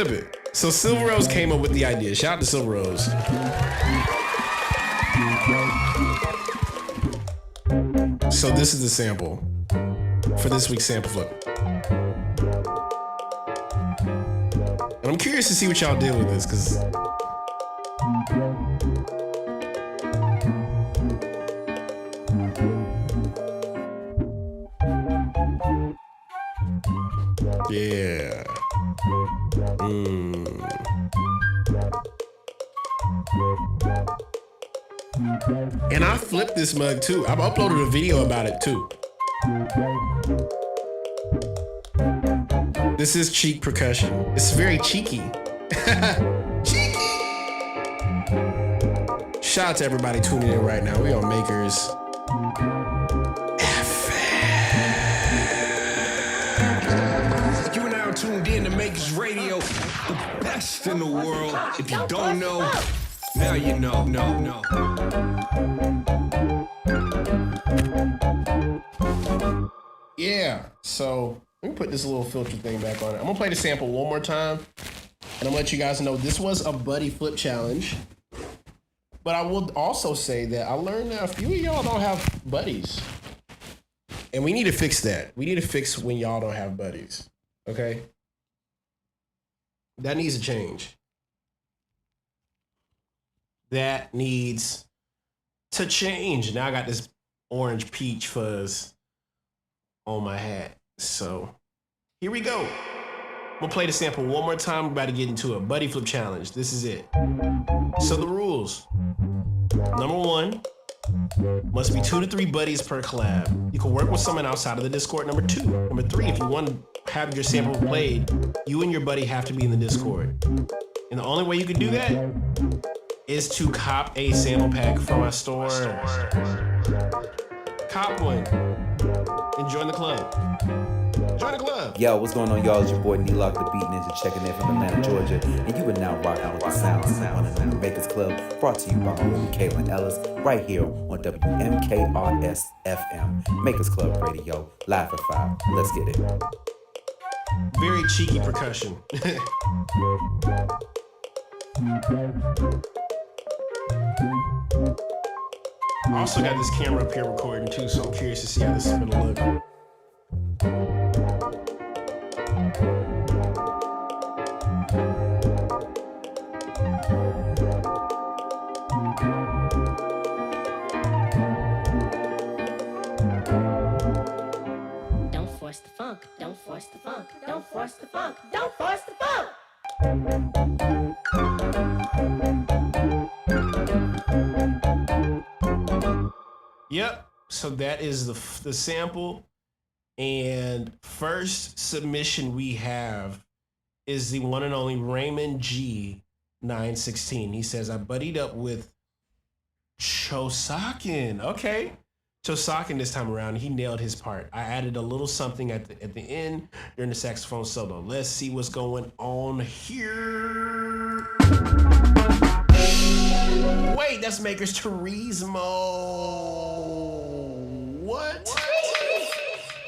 it. So Silver Rose came up with the idea. Shout out to Silver Rose. So this is the sample for this week's sample flip. And I'm curious to see what y'all did with this, because yeah. And I flipped this mug too. I've uploaded a video about it too. This is cheek percussion. It's very cheeky. Cheeky. Shout out to everybody tuning in right now. We on Makers. You are now tuned in to Makers Radio, the best in the world. If you don't know, now you know. No. Yeah, so let me put this little filter thing back on it. I'm gonna play the sample one more time, and I'm gonna let you guys know this was a buddy flip challenge. But I will also say that I learned that a few of y'all don't have buddies. And we need to fix that. We need to fix when y'all don't have buddies. Okay? That needs to change. That needs to change. Now I got this orange peach fuzz on my hat. So here we go. I'm gonna play the sample one more time. We're about to get into a buddy flip challenge. This is it. So the rules. Number 1, must be 2 to 3 buddies per collab. You can work with someone outside of the Discord. Number 2. Number 3, if you want to have your sample played, you and your buddy have to be in the Discord. And the only way you can do that is to cop a sample pack from my store. Cop one and join the club. Join the club. Yo, what's going on, y'all? It's your boy D-Lock, the Beat Ninja, checking in from Atlanta, Georgia. And you are now rocking with the sound of the Makers Club, brought to you by my woman Kaelin Ellis, right here on WMKRS FM. Makers Club Radio, live for 5. Let's get it. Very cheeky percussion. I also got this camera up here recording too, so I'm curious to see how this is gonna look. Don't force the funk, don't force the funk, don't force the funk, don't force the funk. Yep. So that is the sample. And first submission we have is the one and only Raymond G 916. He says, I buddied up with Chosakin. Okay. Chosakin this time around, he nailed his part. I added a little something at the end during the saxophone solo. Let's see what's going on here. Wait, that's Maker's Turismo. What?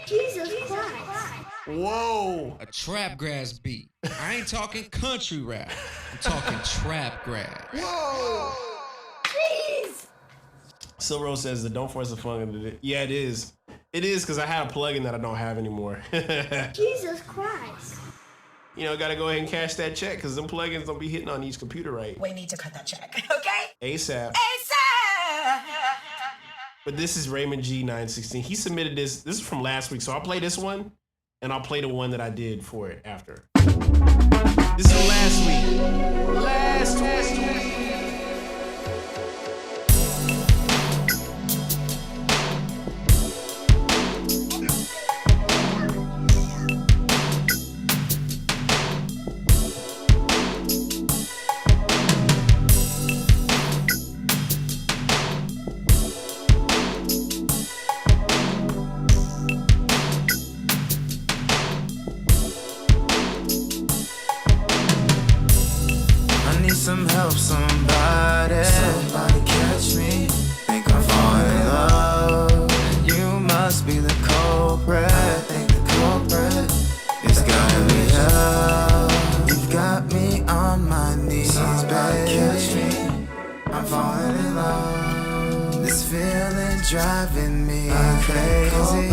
Jesus Christ. Whoa. A trap grass beat. I ain't talking country rap. I'm talking trap grass. Whoa. Please. Silver says that don't force the funk. Yeah, it is. It is because I have a plugin that I don't have anymore. Jesus Christ. You know, gotta go ahead and cash that check because them plugins don't be hitting on each computer right. We need to cut that check, okay? ASAP. ASAP! But this is Raymond G 916. He submitted this. This is from last week. So I'll play this one and I'll play the one that I did for it after. This is last week. Last week. Some help, somebody catch me. Think I'm falling in love. You must be the culprit. I think the culprit. It's gotta be help. You've got me on my knees, baby. Catch me. I'm falling in love. This feeling driving me crazy.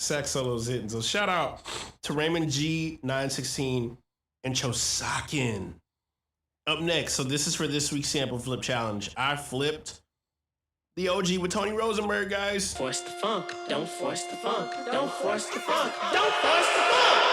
Sax solo is hitting. So shout out to Raymond G 916 and Chosakin. Up next, so this is for this week's sample flip challenge. I flipped the OG with Tony Rosenberg, guys. Force the funk, don't force the funk, don't force the funk, don't force the funk.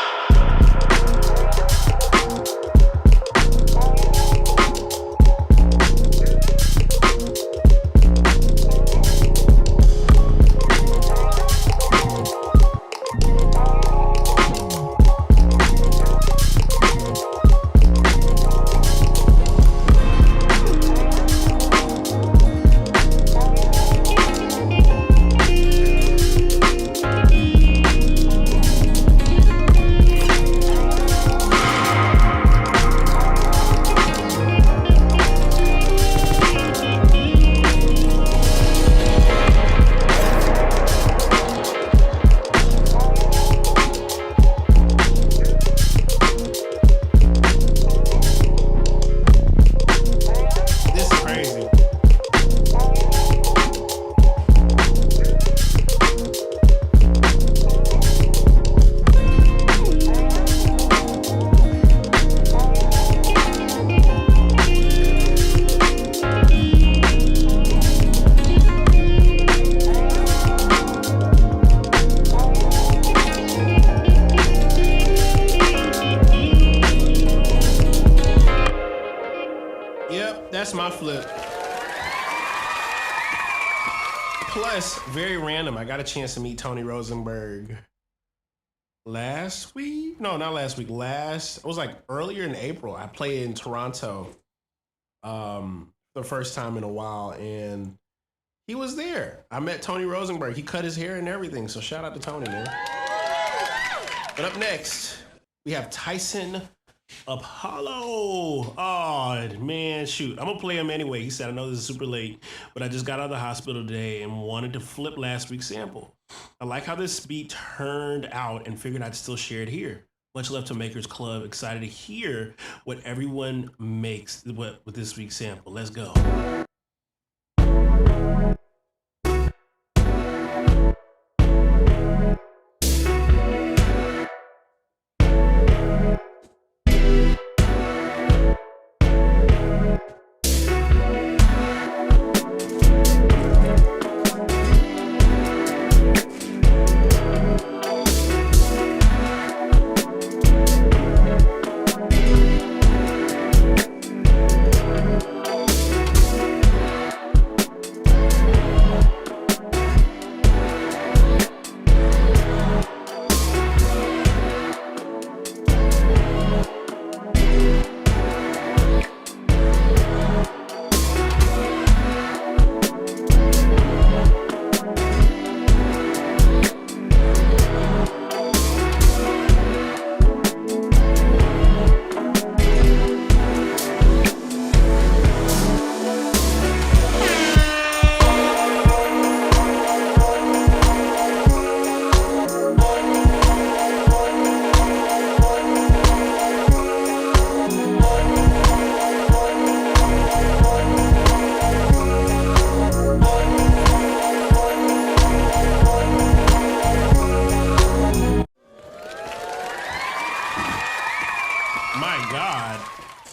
That's my flip. Plus, very random, I got a chance to meet Tony Rosenberg last week. No, not last week. It was like earlier in April. I played in Toronto the first time in a while, and he was there. I met Tony Rosenberg. He cut his hair and everything, so shout out to Tony, man. But up next, we have Tyson Apollo. Oh, man, shoot. I'm going to play him anyway. He said, I know this is super late, but I just got out of the hospital today and wanted to flip last week's sample. I like how this beat turned out and figured I'd still share it here. Much love to Makers Club. Excited to hear what everyone makes with this week's sample. Let's go.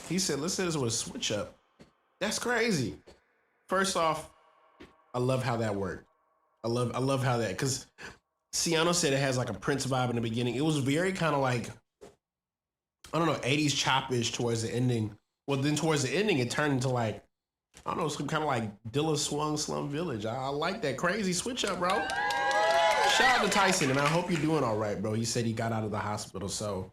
He said, let's say this was a switch up. That's crazy. First off, I love how that worked. I love how that, because Ciano said it has like a Prince vibe in the beginning. It was very kind of like, I don't know, 80s chop-ish towards the ending. Well, then towards the ending, it turned into like, I don't know, some kind of like Dilla Swung Slum Village. I like that crazy switch up, bro. Shout out to Tyson, and I hope you're doing all right, bro. He said he got out of the hospital, so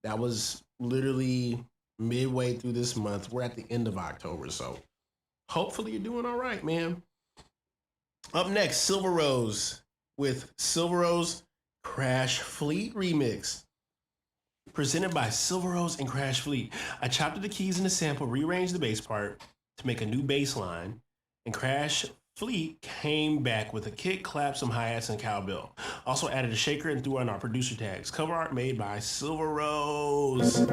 that was literally midway through this month. We're at the end of October, so hopefully you're doing all right, man. Up next, Silver Rose with Silver Rose Crash Fleet remix. Presented by Silver Rose and Crash Fleet. I chopped up the keys in the sample, rearranged the bass part to make a new bass line, and Crash Fleet came back with a kick, clap, some hi-hats, and cowbell. Also added a shaker and threw on our producer tags. Cover art made by Silver Rose.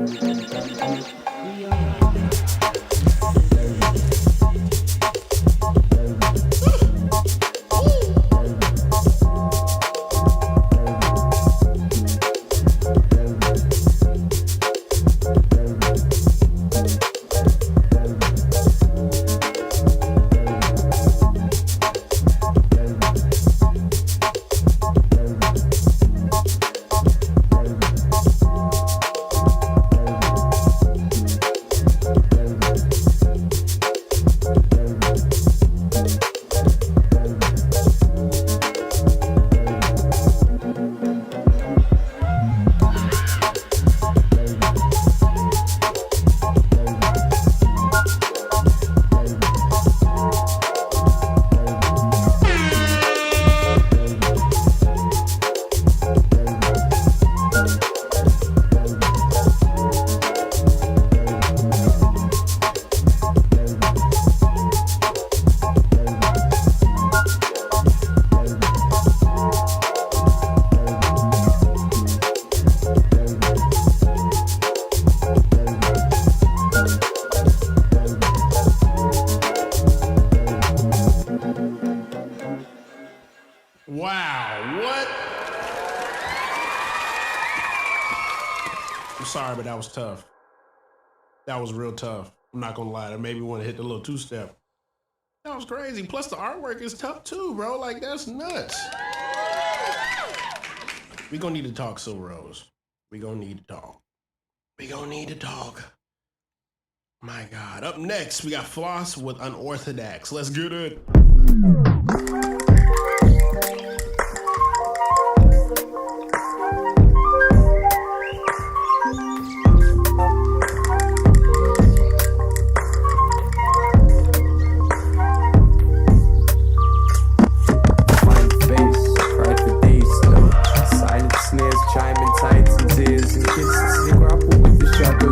Wow, what? I'm sorry, but that was tough. That was real tough. I'm not gonna lie. That made me want to hit the little two-step. That was crazy. Plus the artwork is tough too, bro. Like, that's nuts. We gonna need to talk, Silver Rose. We gonna need to talk. We gonna need to talk. My God. Up next, we got Floss with Unorthodox. Let's get it. Chiming tights and tears and kisses. They grapple with the shadow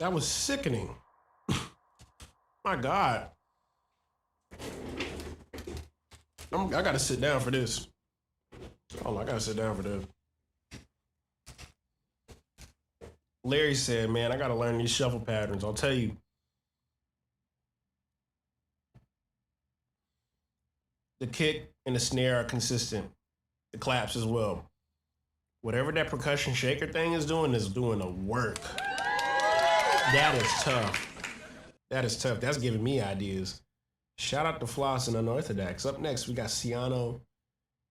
That was sickening. My God. I gotta sit down for this. Oh, I gotta sit down for this. Larry said, man, I gotta learn these shuffle patterns. I'll tell you. The kick and the snare are consistent. The claps as well. Whatever that percussion shaker thing is doing the work. That is tough. That is tough. That's giving me ideas. Shout out to Floss and Unorthodox. Up next, we got Ciano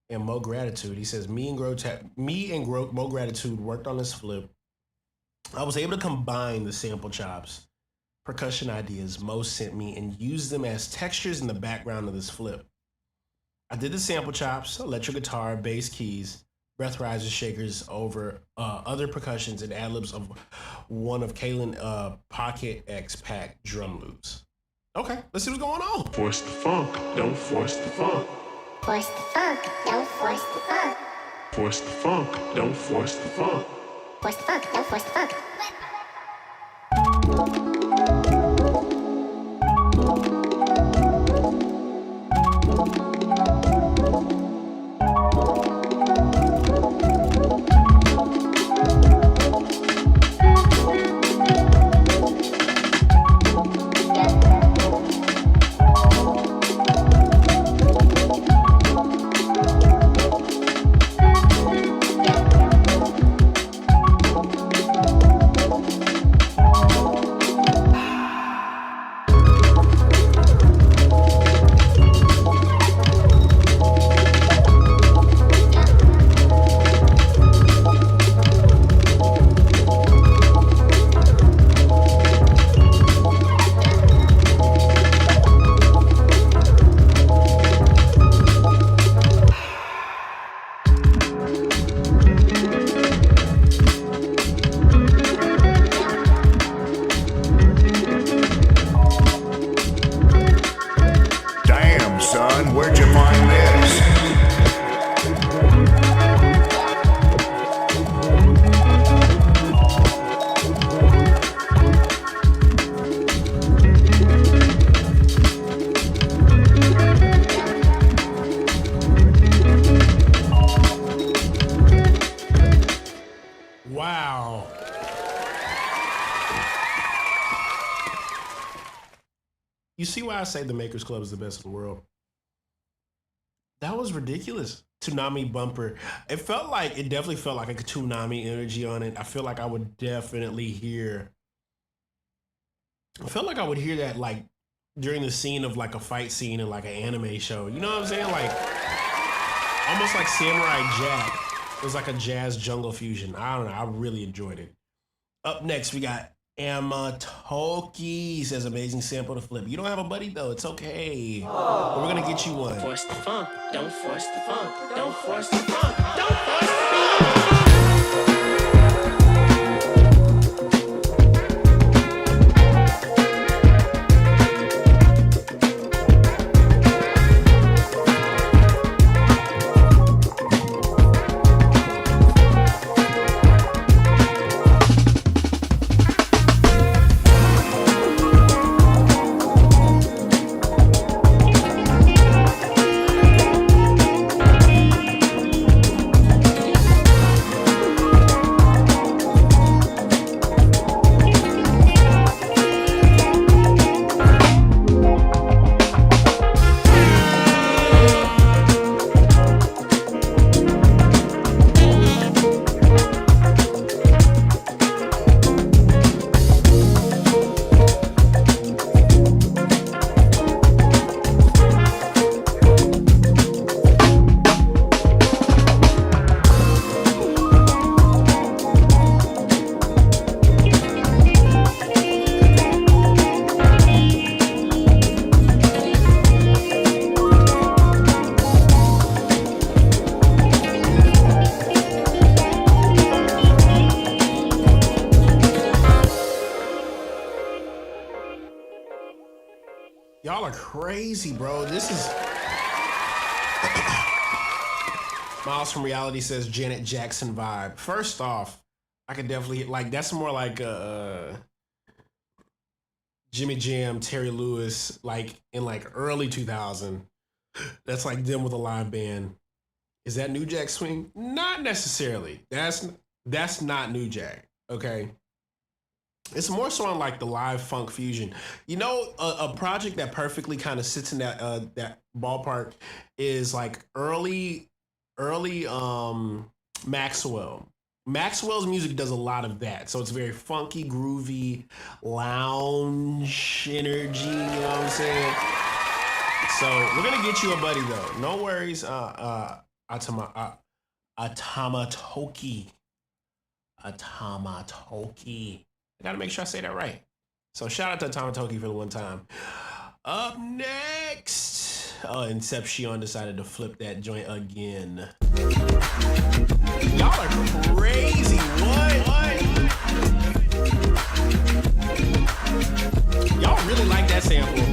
and Mo Gratitude. He says, me and Mo Gratitude worked on this flip. I was able to combine the sample chops, percussion ideas Mo sent me, and use them as textures in the background of this flip. I did the sample chops, electric guitar, bass keys, breathalyzer shakers over other percussions and ad-libs of one of Kaelin Pocket X Pack drum loops. Okay, let's see what's going on. Force the funk, don't force the funk. Force the funk, don't force the funk. Force the funk, don't force the funk. Force the funk, don't force the funk. You see why I say the Makers Club is the best in the world? That was ridiculous. Tsunami bumper. It definitely felt like a Tsunami energy on it. I feel like I would definitely hear. I felt like I would hear that like during the scene of like a fight scene in like an anime show. You know what I'm saying? Like almost like Samurai Jack. It was like a jazz jungle fusion. I don't know. I really enjoyed it. Up next, we got Amatoki. Says amazing sample to flip. You don't have a buddy though. It's okay. But we're gonna get you one. Force the funk, don't force the funk, don't force the funk, don't force the funk. Y'all are crazy, bro. This is Miles from Reality says Janet Jackson vibe. First off, I could definitely like that's more like Jimmy Jam, Terry Lewis, like in like early 2000. That's like them with a live band. Is that New Jack Swing? Not necessarily. That's not New Jack. Okay. It's more so on like the live funk fusion. You know, a project that perfectly kind of sits in that ballpark is like early Maxwell. Maxwell's music does a lot of that. So it's very funky, groovy, lounge energy, you know what I'm saying? So we're gonna get you a buddy though. No worries. Atamatoki. I gotta make sure I say that right. So shout out to Atamatoki for the one time. Up next, Inception decided to flip that joint again. Y'all are crazy. What? Y'all really like that sample.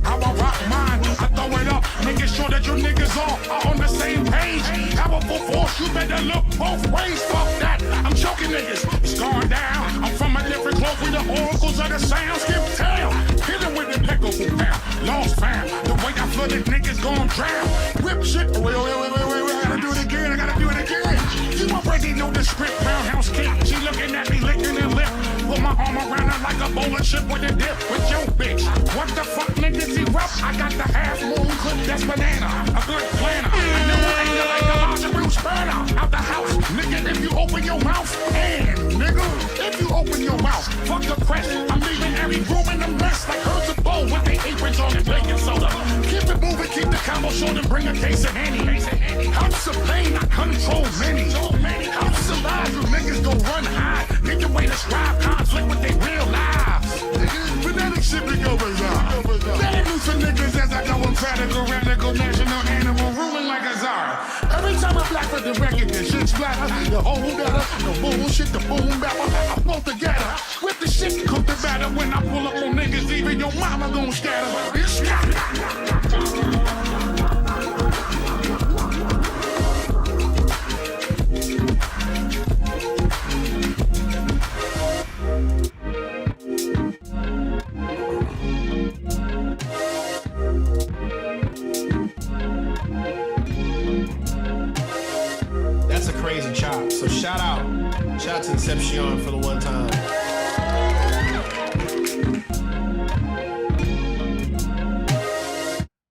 How I rock mine, I throw it up, making sure that you niggas are on the same page. Powerful force, you better look both ways. Fuck that, I'm choking niggas, it's going down. I'm from a different cloth with the oracles of the sound. Skip town, hit him with the impeccable pound. Lost fam, the way I flooded niggas gon' drown. Whip shit, wait, I gotta do it again. You already know the script, roundhouse kick. She looking at me, licking her lip. Put my arm around her like a bowl of chip with a dip. With your bitch, what the fuck niggas he rough? I got the half moon clip, that's banana. A good planner, I never ain't like a lingerie spanner. Out the house, nigga, if you open your mouth. And nigga, if you open your mouth, fuck the press. I'm leaving every room in a mess like herds of bowl with their aprons on and baking soda. Keep it moving, keep the combo short and bring a case of Henny. House of pain, I control many. House of lies, you niggas gon' run high. Need the way to strive conflict with their real lives. Fanatic shit be go bizarre. Let it loose for niggas as I go emphatical, radical, national animal, ruling like a czar. Every time I black for the record, the shit splatter. The whole better, the bullshit, the boom bapper. I pull together, with the shit cook the batter. When I pull up on niggas, even your mama gon' scatter. That's a crazy chop. So shout out to Inception for the one time.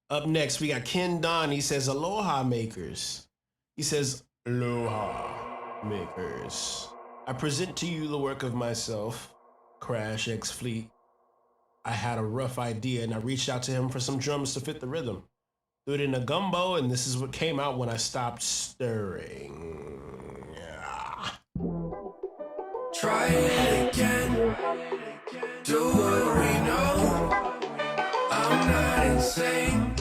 Up next, we got Ken Don. He says, Aloha makers. He says, Aloha makers. I present to you the work of myself, Crash X Fleet. I had a rough idea and I reached out to him for some drums to fit the rhythm. Threw it in a gumbo and this is what came out when I stopped stirring. Try it again. Do what we know. I'm not insane.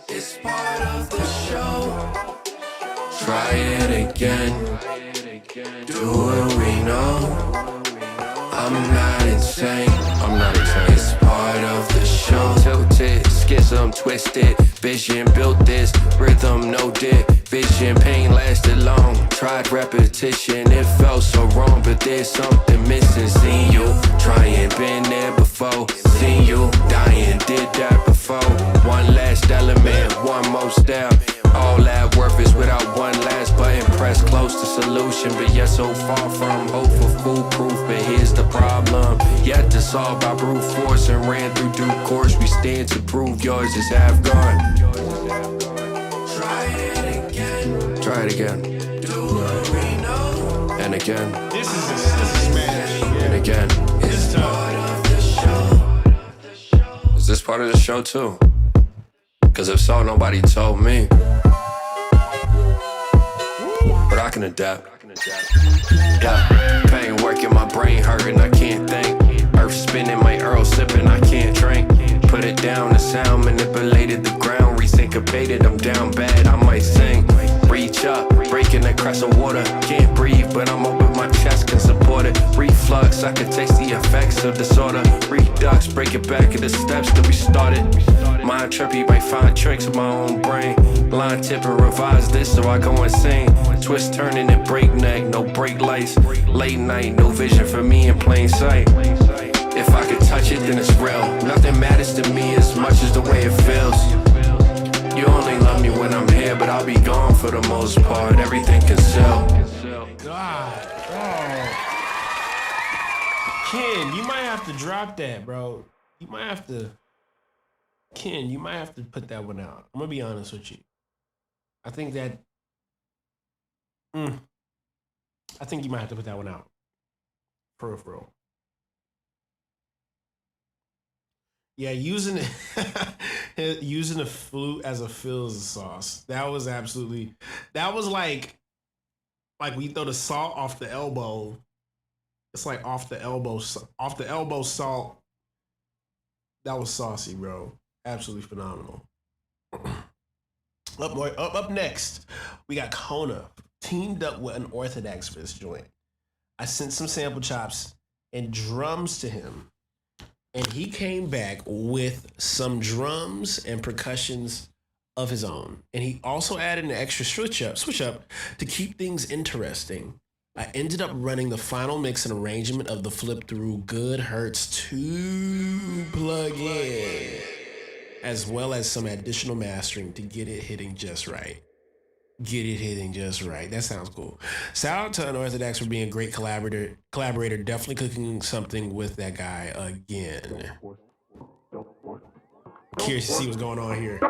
It's part of the show. Try it again. Do what we know. I'm not insane. It's part of the show. Tilted, schism, twisted. Vision built this rhythm, no dick. Vision, pain lasted long. Tried repetition, it felt so wrong, but there's something missing. Seen you trying, been there before. Seen you dying, did that before. One last element, one more step. All that worth is without one last button. Press close to solution, but yet so far from hope for foolproof. But here's the problem, yet to solve by brute force and ran through due course. We stand to prove yours is half gone. Try it again. Do what we know. And again. This is smash. And again. It's part of the show. Is this part of the show too? Cause if so, nobody told me. But I can adapt. Yeah, pain working, my brain hurting, I can't think. Earth spinning, my Earl sipping, I can't drink. Put it down, the sound manipulated the ground. Resyncopated, I'm down bad, I might sing. Reach up, breaking the crest of water. Can't breathe, but I'm open, my chest can support it. Reflux, I can taste the effects of disorder. Redux, break it back at the steps that we started. Mind trippy, might find tricks in my own brain. Line tip and revise this so I go insane. Twist turning and breakneck, no brake lights. Late night, no vision for me in plain sight. If I could touch it, then it's real. Nothing matters to me as much as the way it feels. You only love me when I'm here, but I'll be gone for the most part. Everything can sell. God, bro. Ken, you might have to drop that, bro. You might have to. Ken, you might have to put that one out. I'm gonna be honest with you. I think that. I think you might have to put that one out. For real. Yeah, using the flute as a fills sauce. That was like we throw the salt off the elbow. It's like off the elbow salt. That was saucy, bro. Absolutely phenomenal. Up next, we got Kona teamed up with an Orthodox for this joint. I sent some sample chops and drums to him, and he came back with some drums and percussions of his own. And he also added an extra switch up to keep things interesting. I ended up running the final mix and arrangement of the flip through Good Hurts 2 plugin, as well as some additional mastering to get it hitting just right. That sounds cool. Shout out to Unorthodox for being a great collaborator. Definitely cooking something with that guy again. Curious to see what's going on here.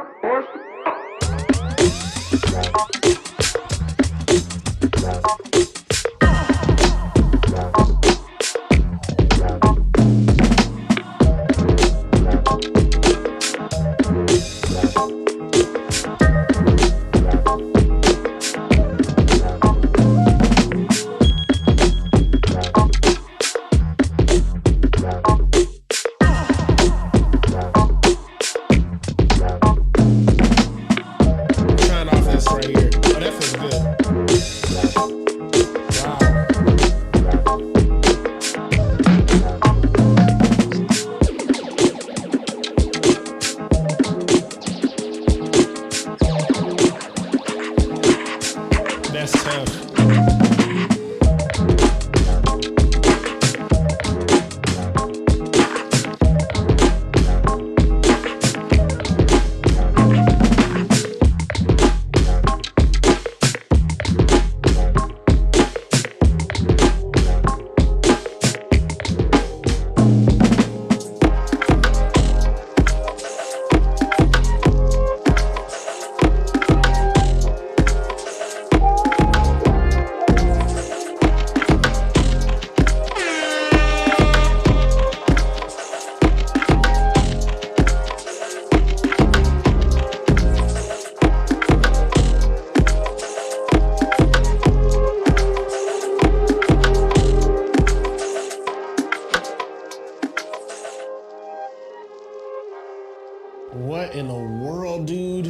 What in the world, dude?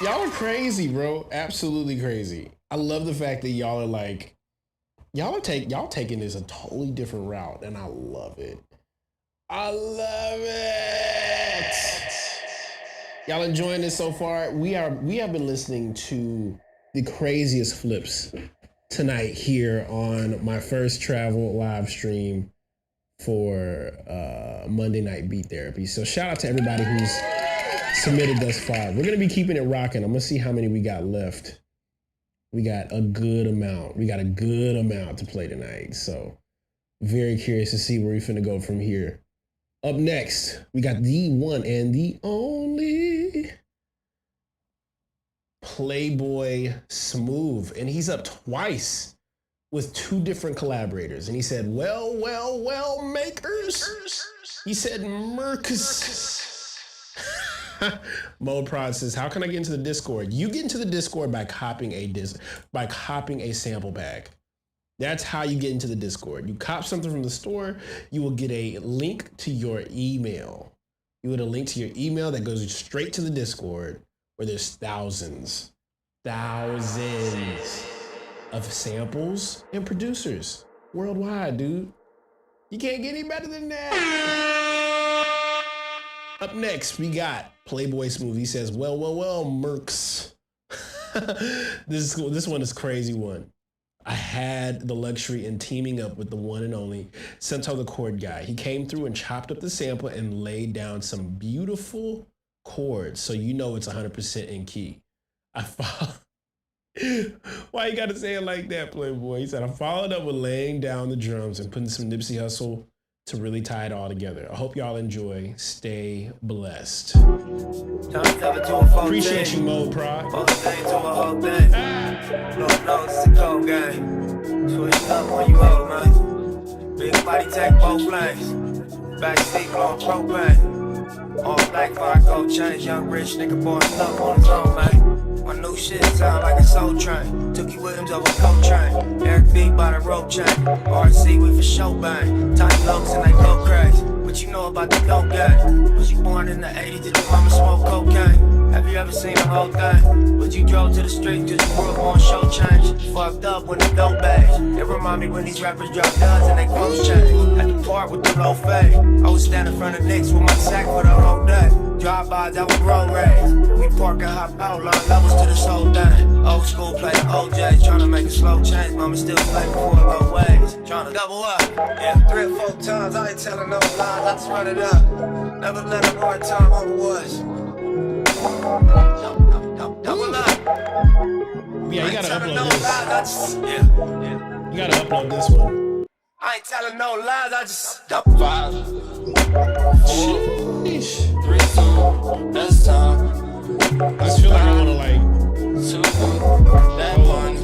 Y'all are crazy, bro. Absolutely crazy. I love the fact that y'all are like, y'all taking this a totally different route, and I love it. I love it. Y'all enjoying this so far? We have been listening to the craziest flips tonight here on my first travel live stream for Monday Night Beat Therapy. So shout out to everybody who's submitted thus far. We're gonna be keeping it rocking. I'm gonna see how many we got left. We got a good amount. To play tonight. So very curious to see where we're finna go from here. Up next, we got the one and the only Playboy Smooth, and he's up twice with two different collaborators. And he said, well, makers. He said, Mercus. Mode Prod says, how can I get into the Discord? You get into the Discord by copying a sample pack. That's how you get into the Discord. You cop something from the store, you will get a link to your email. You get a link to your email that goes straight to the Discord, where there's thousands of samples and producers worldwide, dude. You can't get any better than that. Up next, we got Playboy Smooth. He says, well, Mercs. This one is crazy one. I had the luxury in teaming up with the one and only Cento the Chord Guy. He came through and chopped up the sample and laid down some beautiful chords, so you know it's 100% in key. Why you gotta say it like that, Playboy? He said, I followed up with laying down the drums and putting some Nipsey Hussle to really tie it all together. I hope y'all enjoy. Stay blessed. Appreciate you, Mo Prod. Lord knows it's a cold game. Switch up when you old, man. Big body take both lanes. Backseat blowing propane. All black fire gold chains. Young rich nigga born up on his own, man. My new shit sound like a soul train. Tookie Williams over coat train. Eric B by the rope chain. RC we for show bang. Tight looks and they go crazy. What you know about the dope game? Was you born in the 80s? Did your mama smoke cocaine? Have you ever seen the whole thing? But you drove to the street cause you grew up on show change. Fucked up when the dope bags. It remind me when these rappers drop guns and they clothes change. At the park with the low fade. I would stand in front of Knicks with my sack for the whole day. Drive-bys, that was road rage. We park and hop out, line levels to this whole thing. Old school playing OJs, tryna make a slow change. Mama still play before low waves. Tryna double up, yeah, 3 or 4 times. I ain't telling no lies, I just run it up. Never let a hard time over was. Double up. Yeah, you gotta upload no this. lies, I just, yeah. You gotta upload this one. I ain't telling no lies, I just double 5, 4, 3, 2, that's time. I just feel like I wanna like 2, that one.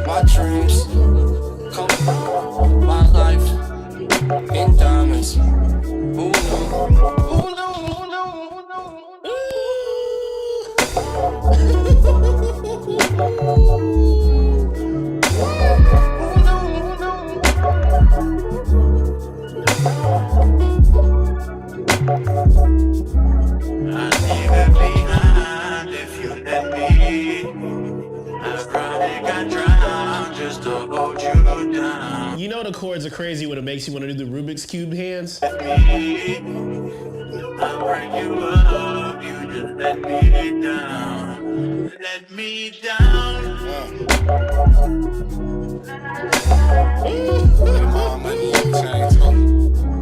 My dreams come through. My life in diamonds. Who knew? Who knew? Who knew? I leave it behind if you let me. I probably got drowned just to hold you down. You know the chords are crazy when it makes you want to do the Rubik's Cube hands. I bring you up, you just let me down. Let me down.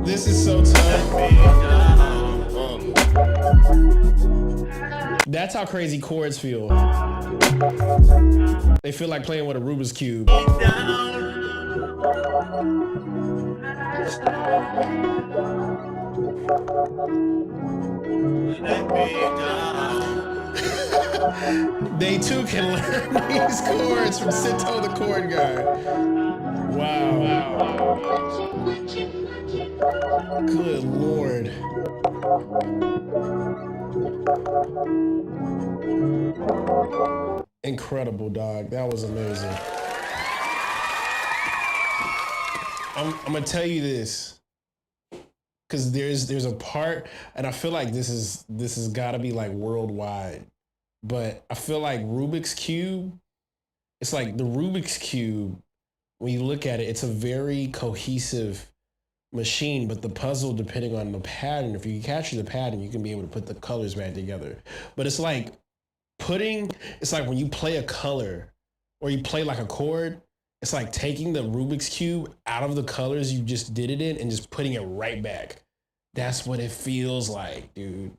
This is so tough. That's how crazy chords feel. They feel like playing with a Rubik's Cube. They too can learn these chords from Cento the Chord Guy. Wow. Good Lord. Incredible, dog. That was amazing. I'm gonna tell you this, because there's a part, and I feel like this has got to be like worldwide, but I feel like Rubik's Cube. It's like the Rubik's Cube. When you look at it, it's a very cohesive machine, but the puzzle, depending on the pattern, if you capture the pattern, you can be able to put the colors back together. But it's like it's like when you play a color or you play like a chord, it's like taking the Rubik's Cube out of the colors you just did it in and just putting it right back. That's what it feels like, dude.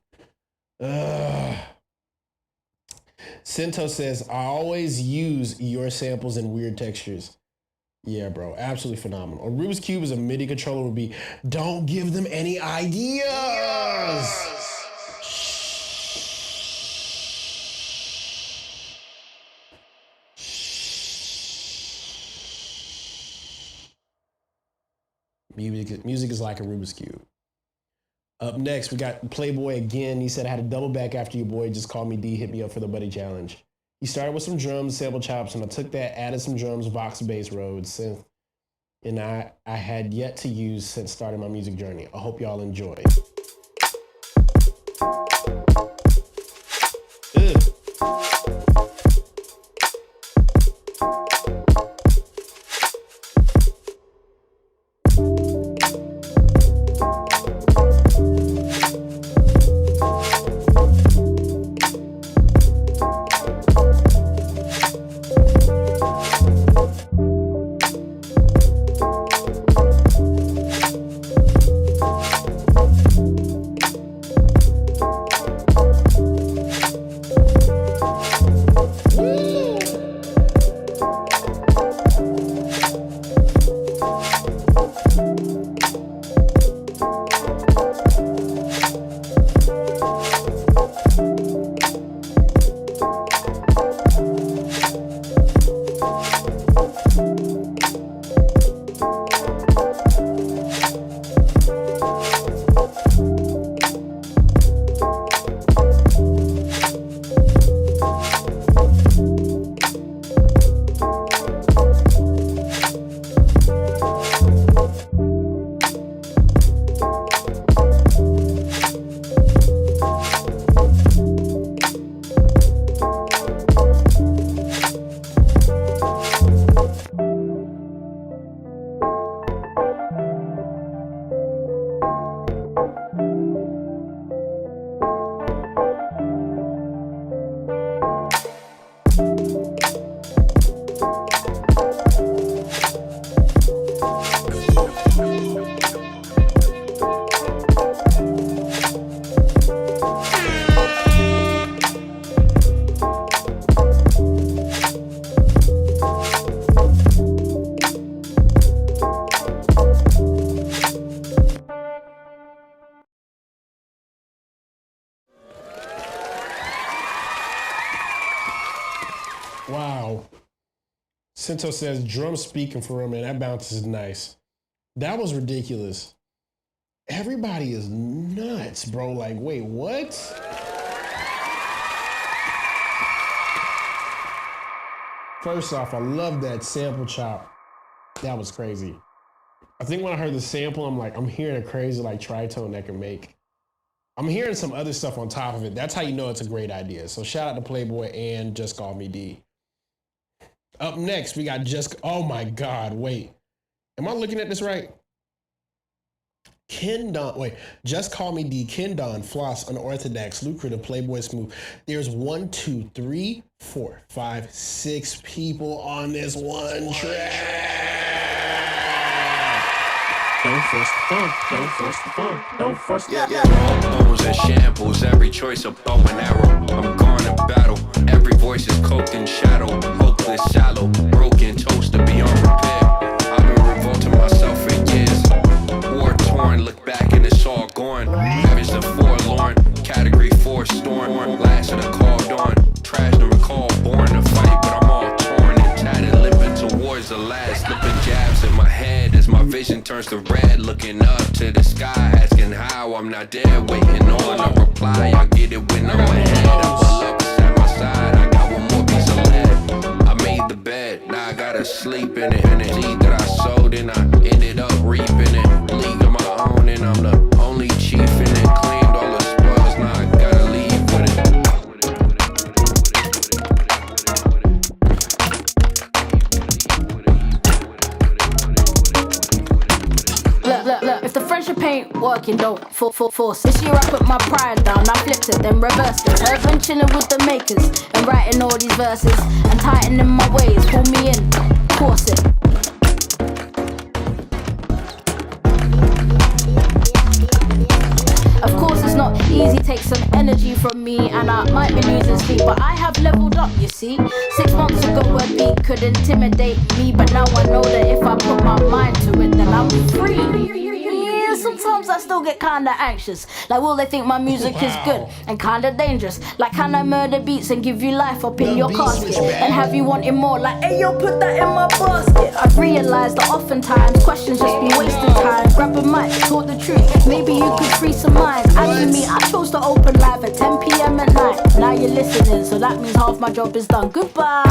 Cento says, I always use your samples in weird textures. Yeah, bro, absolutely phenomenal. A Rubik's Cube as a MIDI controller would be, don't give them any ideas. Music is like a Rubik's Cube. Up next, we got Playboy again. He said, I had a double back after your boy just called me D, hit me up for the Buddy Challenge. He started with some drums, sample chops, and I took that, added some drums, Vox bass, Rhodes, synth, and I had yet to use since starting my music journey. I hope y'all enjoy. Wow. Sento says, drum speaking for real, man. That bounce is nice. That was ridiculous. Everybody is nuts, bro. Like, wait, what? First off, I love that sample chop. That was crazy. I think when I heard the sample, I'm hearing a crazy like tritone that can make. I'm hearing some other stuff on top of it. That's how you know it's a great idea. So shout out to Playboy and Just Call Me D. Up next, we got oh my God, wait. Am I looking at this right? Just Call Me D, Ken Don, Floss, Unorthodox, Lucrative, Playboy Smooth. There's 1, 2, 3, 4, 5, 6 people on this one track. Don't force the funk, don't force the funk, don't force the Bones and shambles, every choice a bow and arrow. I'm gone to battle, every voice is cloaked in shadow. Hopeless, shallow, broken, toast to beyond repair. I've been revolting myself for years. War torn, look back and it's all gone. Ravaged the forlorn, category 4 storm. Last of the called on, trash to recall, born to fight, but I'm all torn and tattered, limping towards the last. Slipping jabs in my head as my vision turns to red. Looking up to the sky, asking how I'm not there. Waiting on a reply, I get it when I'm ahead. I pull up beside my side, I got one more piece of lead. I made the bed, now I gotta sleep in it. And the seed that I sowed and I ended up reaping it. League of my own and I'm the only chief in it. Claimed all the spoils, now I gotta leave with it. Look, if the friendship ain't working, don't force. This year I put my pride down, I flipped it, then reversed it. I've been chilling with the makers and writing all these verses and tightening my ways, pull me in, force it. Of course it's not easy, takes some energy from me and I might be losing sleep, but I have leveled up, you see. 6 months ago a beat could intimidate me, but now I know that if I put my mind to it, then I'm free. Yeah, sometimes I still get kinda anxious, like will they think my music is good and kinda dangerous, like can I murder beats and give you life up in your casket and have you wanting more, like hey yo put that in my basket. I've realised that oftentimes questions just be wasting time. Grab a mic, talk the truth, maybe you could free some minds. As for me, I chose to open live at 10 PM at night. Now you're listening, so that means half my job is done. Goodbye.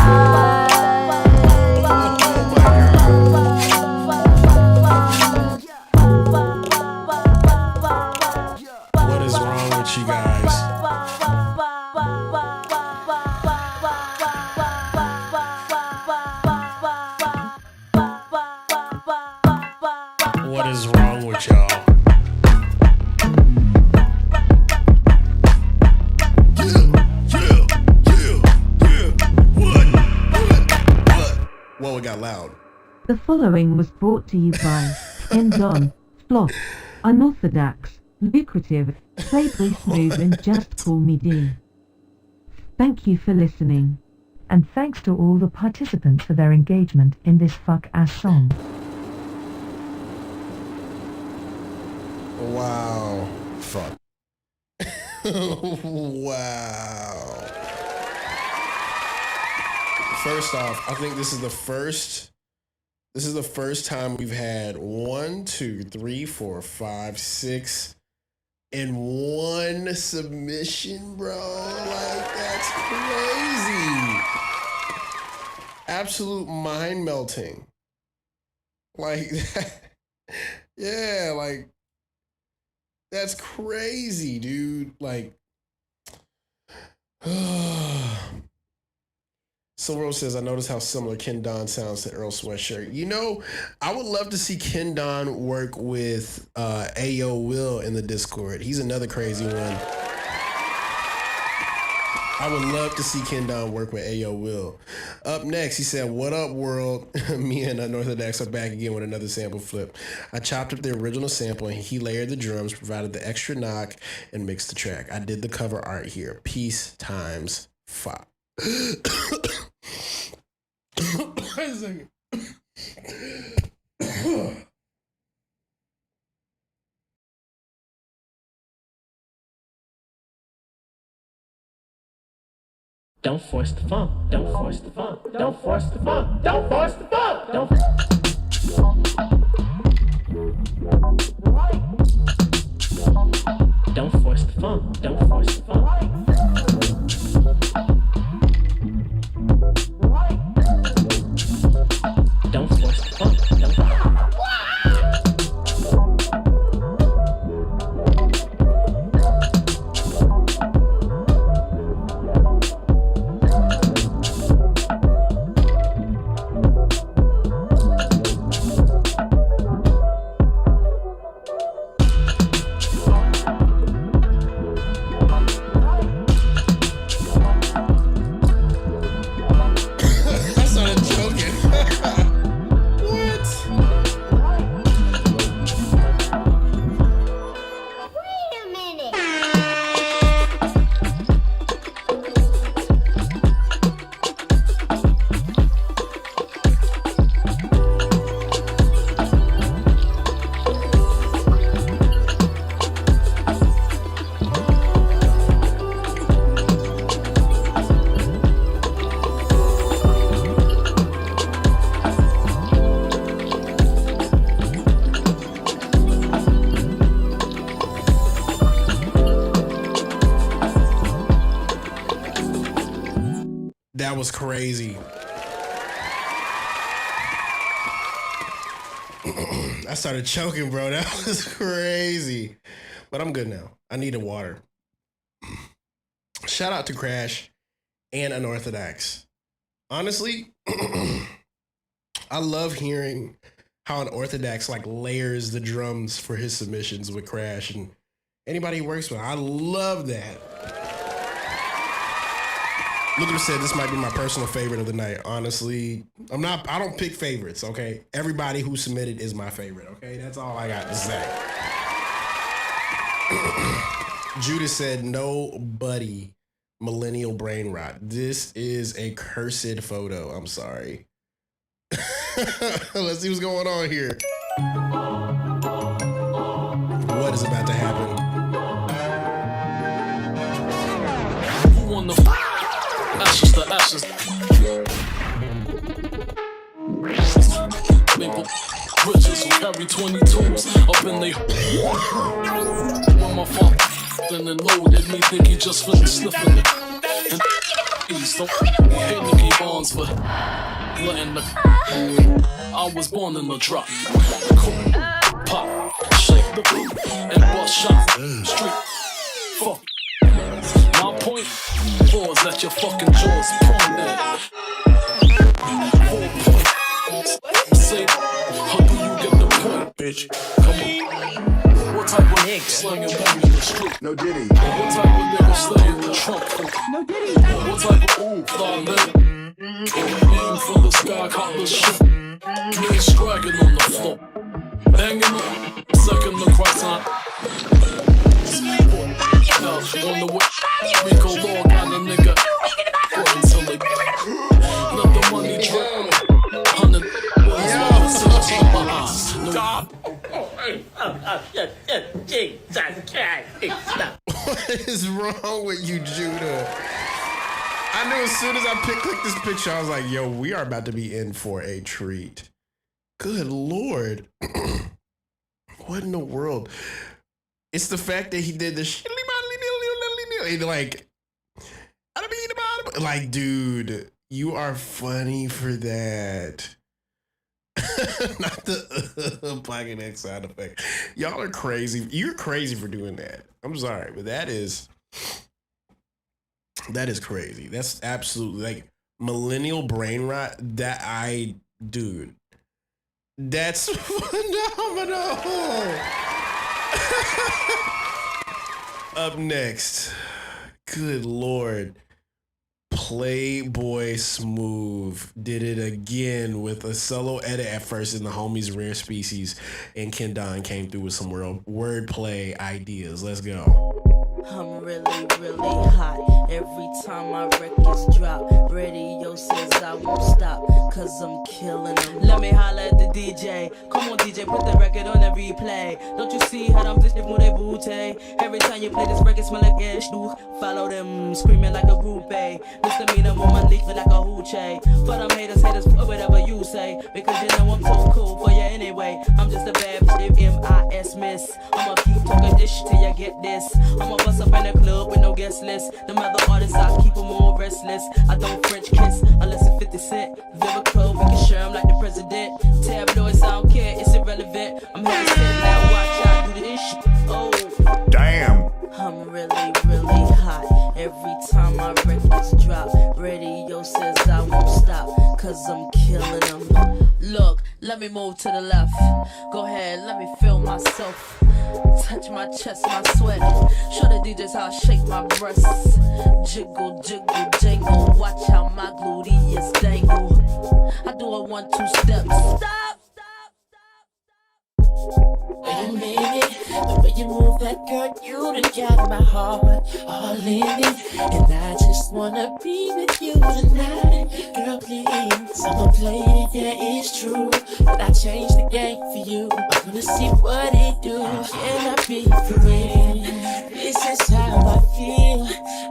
What is wrong with you guys? What is wrong with y'all? Whoa, it got loud. The following was brought to you by Endon, Floss, Unorthodox, Lucrative, Playboy Smooth and Just Call Me D. Thank you for listening. And thanks to all the participants for their engagement in this fuck-ass song. Wow. Fuck. Wow. First off, I think this is the first time we've had 1, 2, 3, 4, 5, 6 in one submission, bro. Like, that's crazy. Absolute mind melting. Like, yeah, like, that's crazy, dude. Like, Silver says, I noticed how similar Ken Don sounds to Earl Sweatshirt. You know, I would love to see Ken Don work with Ayo Will in the Discord. He's another crazy one. I would love to see Ken Don work with Ayo Will. Up next, he said, what up, world? Me and Unorthodox are back again with another sample flip. I chopped up the original sample and he layered the drums, provided the extra knock, and mixed the track. I did the cover art here. Peace times 5. Wait a second. Don't force the funk. Don't force the funk. Don't force the funk. Don't force the funk. Don't. Don't force the funk. Don't force the funk. Don't force the funk. Don't. That was crazy. I started choking, bro. That was crazy. But I'm good now. I needed water. Shout out to Crash and Unorthodox. Honestly, I love hearing how Unorthodox like layers the drums for his submissions with Crash and anybody he works with. I love that. Luther said this might be my personal favorite of the night. Honestly, I don't pick favorites, okay? Everybody who submitted is my favorite, okay? That's all I got to say. Judas said, no buddy, millennial brain rot. This is a cursed photo. I'm sorry. Let's see what's going on here. What is about to happen? Who on the ashes to ashes? Maple bridges who carry 22s up in they. When my father then loaded me, think he just finished sniffing it. And he's so hate Nicky Barnes for letting the. I was born in the drop. Pop, shake the beat, and bust shots. Street, fuck. My point, pause, let your fucking jaws pointed. 4 points. Say, how do you get the point, bitch? Come on. What type of nigga slanging money in the street? No Diddy. What type of nigga stay in the trunk? No Diddy. What type of ooh, fly nigga? Aim for the sky, caught the shit. Me scragging on the floor. Banging up, second the cross on. On the way, Rico Law kind of nigga. Until they let the money drip. 100 Stop. What is wrong with you, Judah? I knew as soon as I clicked this picture, I was like, yo, we are about to be in for a treat. Good Lord. What in the world? It's the fact that he did the like, dude, you are funny for that. Not the Pocket X sound effect. Y'all are crazy. You're crazy for doing that. I'm sorry, but that is crazy. That's absolutely like millennial brain rot. Dude, that's phenomenal. Up next, good Lord, Playboy Smooth did it again with a solo edit at first in the homies Rare Species, and Ken Don came through with some wordplay ideas. Let's go. I'm really, really hot. Every time my records drop, radio says I won't stop, cause I'm killing them. Let me holler at the DJ. Come on, DJ, put the record on the replay. Don't you see how I'm flipping with a booty? Every time you play this record, smell like ash. Follow them, screaming like a groupie. Misdemeanor on my leaf like a hoochie. For them haters, whatever you say. Because you know I'm too cool for you anyway. I'm just a bad bitch, M.I.S. miss. I'ma keep talking this shit till you get this. I'ma bust up in the club with no guest list. Them other artists, I keep them all restless. I don't French kiss unless it's 50 Cent. Vivica, we can share 'em like the president. Tabloids, I don't care, it's irrelevant. I'm here to sit now, watch I do this shit. Oh, Damn. I'm really, really hot. Every time my records drop, radio says I won't stop, cause I'm killing them. Look, let me move to the left. Go ahead, let me feel myself. Touch my chest, my sweat. Show the DJs how I shake my breasts. Jiggle, jiggle, jangle. Watch how my gluteus dangle. I do a 1-2 step. Stop! Wait a minute, the way you move that girl, you done got my heart all in it. And I just wanna be with you tonight. Girl, please, I'ma play it, yeah, it's true. But I changed the game for you. I wanna see what it do. Can I be free? This is how I feel.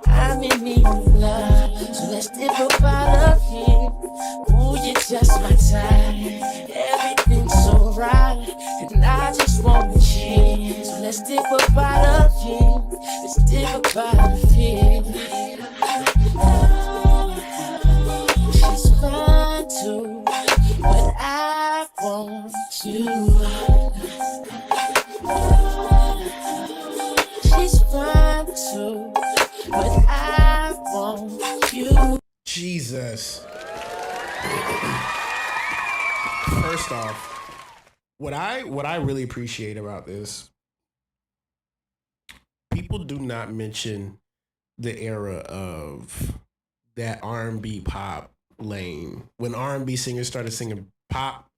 I'm in need of love. So let's dip a bottle of here. Ooh, you're just my type. Everything's so right. And I just want to cheer. So let's dip a bottle of here. Let's dip a bottle of here. She's fine too, but I want you. She's fine too, but I want you. Jesus. First off, what I really appreciate about this, people do not mention the era of that R&B pop lane. When R&B singers started singing pop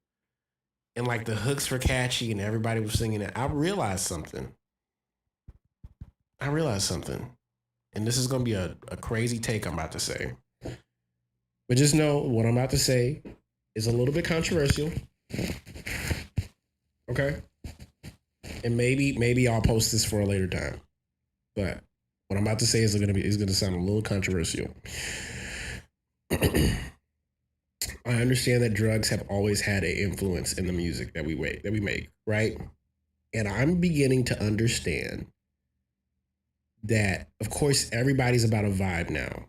and like the hooks were catchy and everybody was singing it, I realized something. And this is going to be a crazy take I'm about to say. But just know what I'm about to say is a little bit controversial. Okay? And maybe I'll post this for a later time. But what I'm about to say is going to sound a little controversial. I understand that drugs have always had an influence in the music that we make, right? And I'm beginning to understand that, of course, everybody's about a vibe now.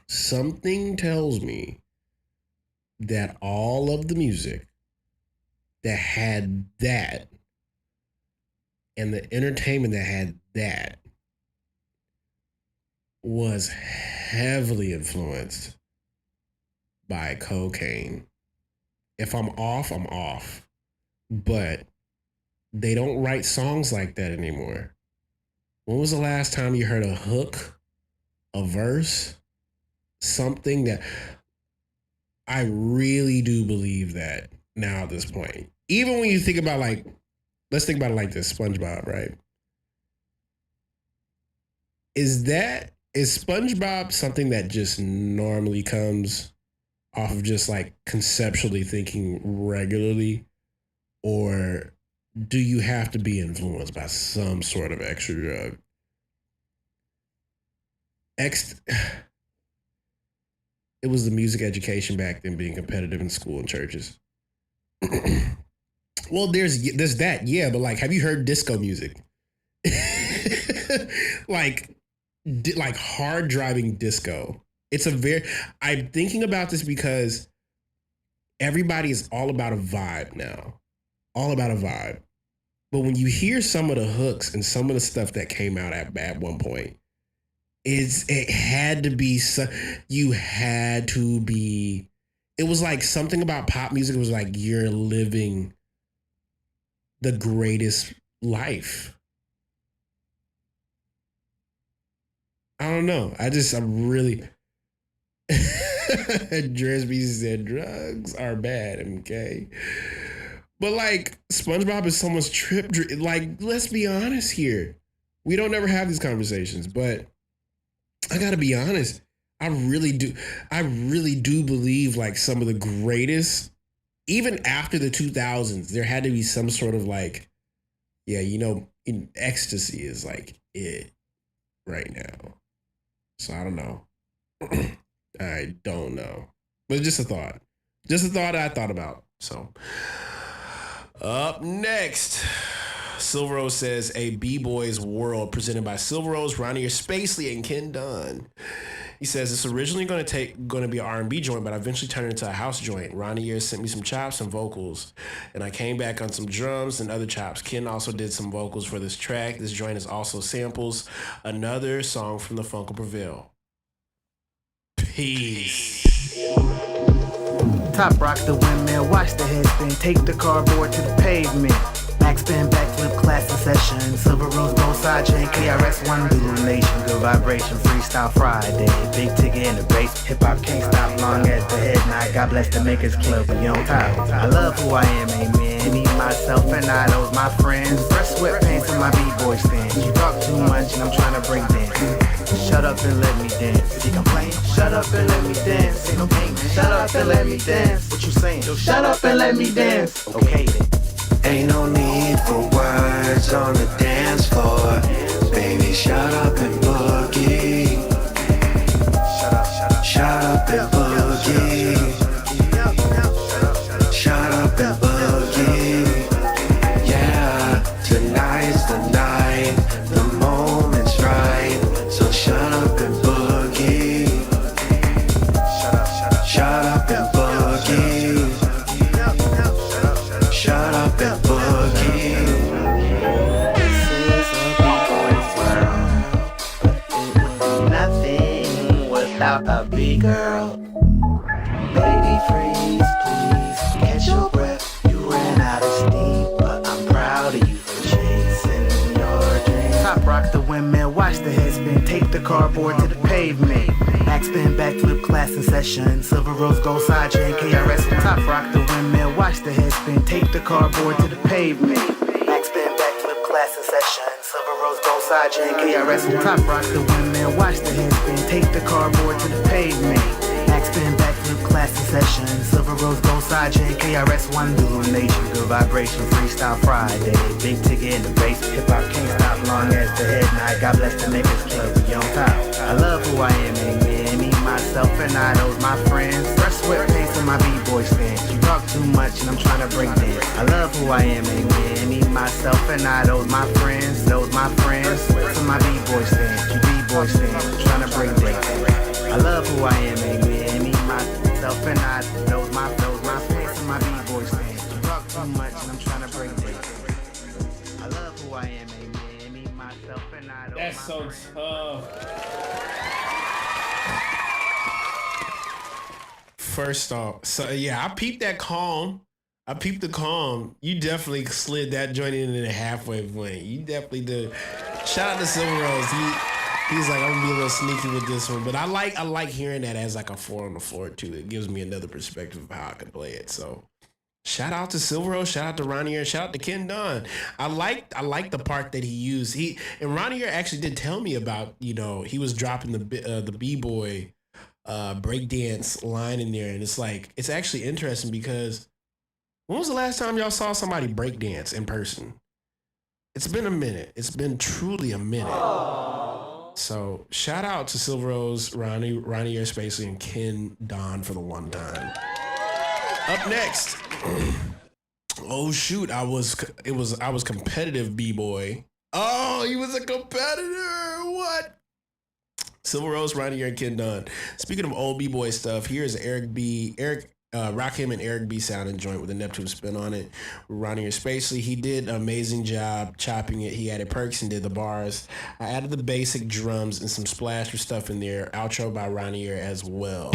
Something tells me that all of the music that had that and the entertainment that had that was heavily influenced by cocaine. If I'm off, I'm off. But they don't write songs like that anymore. When was the last time you heard a hook, a verse, something that I really do believe that now at this point? Even when you think about let's think about it like this, SpongeBob, right? Is SpongeBob something that just normally comes off of just like conceptually thinking regularly? Or do you have to be influenced by some sort of extra drug? It was the music education back then being competitive in school and churches. Well, there's that, yeah, but like, have you heard disco music? like hard driving disco. I'm thinking about this because everybody is all about a vibe now. All about a vibe. But when you hear some of the hooks and some of the stuff that came out at one point, it had to be, it was like something about pop music was like you're living the greatest life. I don't know. I'm really... Dresby said drugs are bad, okay? But like, SpongeBob is someone's trip. Like, let's be honest here. We don't ever have these conversations, but I gotta be honest. I really do believe like some of the greatest, even after the 2000s, there had to be some sort of like, yeah, ecstasy is like it right now. So I don't know. I don't know. But just a thought. Just a thought I thought about. So up next, Silver Rose says a B-Boy's World presented by Silver Rose, Ronnie Spacely, and Ken Dunn. He says it's originally going to be an R&B joint, but I eventually turned it into a house joint. Ronnie sent me some chops and vocals, and I came back on some drums and other chops. Ken also did some vocals for this track. This joint is also samples another song from the Funk'll Prevail. Peace. Top rock the windmill, watch the head spin, take the cardboard to the pavement. Backspin, backflip, class in session. Silver Rose, both side chain, KRS-One, Lulu Nation, good vibration, freestyle Friday. Big ticket in the bass, hip hop can't stop long as the head night. God bless the Makers Club, we on top. I love who I am, amen. Me, myself, and I, those my friends. Fresh sweatpants in my B-boy stance. You talk too much and I'm trying to break dance. Shut up and let me dance. You complain? Shut up and let me dance. Shut up and let me dance. What you saying? Yo, shut up and let me dance. Okay then. Ain't no need for words on the dance floor. Baby, shut up and boogie. Shut up and boogie. Shut up and boogie. Yeah, tonight's the night. The moment's right. So shut up and boogie. Shut up and boogie. Shut up and boogie. This is a B-Boy's world, but it would be nothing without a B-girl. Baby, freeze, please, catch your breath. You ran out of steam, but I'm proud of you for chasing your dreams. Top rock the windmill, watch the head spin, take the cardboard to the pavement. Backspin, backflip, class in session. Silver Rose, gold side chain, KRS. Top rock the windmill, watch the head spin, take the cardboard to the pavement. Backspin, backflip, class in session. Silver Rose, gold side chain, KRS. Top rock the windmill, watch the head spin, take the cardboard to the pavement. Backspin, backflip, class in session. Silver Rose, gold side chain, KRS-One, Lulu Nation, good vibration, freestyle Friday. Big ticket in the bass, hip hop can't stop long as the head night. God bless the Makers Club, we on top. I love who I am, amen. Me, myself, and I, those my friends. Fresh sweatpants in my B-boy stance. You talk too much and I'm trying to break dance. I love who I am, amen. Me, myself, and I, those my friends. Those my friends. From my B-boy stance, you B-boy stance, trying to break dance. I love who I am, amen. Me, myself, and I, those my friends. From my B-boy stance. You talk too much and I'm trying to break dance. I love who I am, amen. Me, myself, and I, those That's my so friends. tough. First off, so yeah, I peeped that calm. I peeped the calm. You definitely slid that joint in the halfway point. You definitely did. Shout out to Silver Rose. He's like, I'm gonna be a little sneaky with this one, but I like hearing that as like a 4 on the floor too. It gives me another perspective of how I can play it. So shout out to Silver Rose, shout out to Ronnie, shout out to Ken Dunn. I like the part that he used. And Ronnie actually did tell me about, he was dropping the B-boy breakdance line in there, and it's actually interesting because when was the last time y'all saw somebody breakdance in person? It's been a minute. It's been truly a minute. Aww. So shout out to Silver Rose, Ronnie Spacely, and Ken Dunn for the one time. Up next, oh shoot, I was competitive B-boy. Oh, he was a competitor. What? Silver Rose, Ronnie, and Ken Dunn. Speaking of old B-boy stuff, here's Eric Rakim and Eric B sounding joint with a Neptune spin on it. Ronnie Spacely, he did an amazing job chopping it. He added perks and did the bars. I added the basic drums and some splasher stuff in there. Outro by Ronnie as well.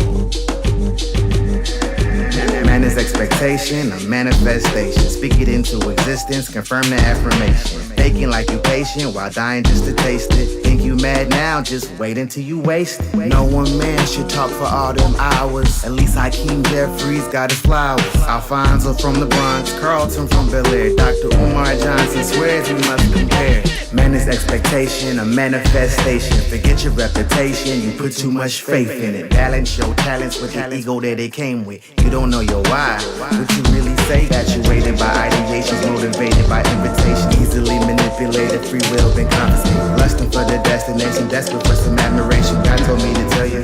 Man is expectation, a manifestation. Speak it into existence, confirm the affirmation. faking like you patient while dying just to taste it. Think you mad now, just wait until you waste it. No one man should talk for all them hours. At least Hakeem Jeffries got his flowers. Alfonso from the Bronx, Carlton from Bel Air, Dr. Umar Johnson swears we must compare. Man is expectation, a manifestation. Forget your reputation, you put too much faith in it. Balance your talents with the ego that it came with. You don't know your why, what you really say. Actuated by ideations, motivated by invitation. Easily manipulated, free will been confiscated. Lusting for the destination, desperate for some admiration. God told me to tell you.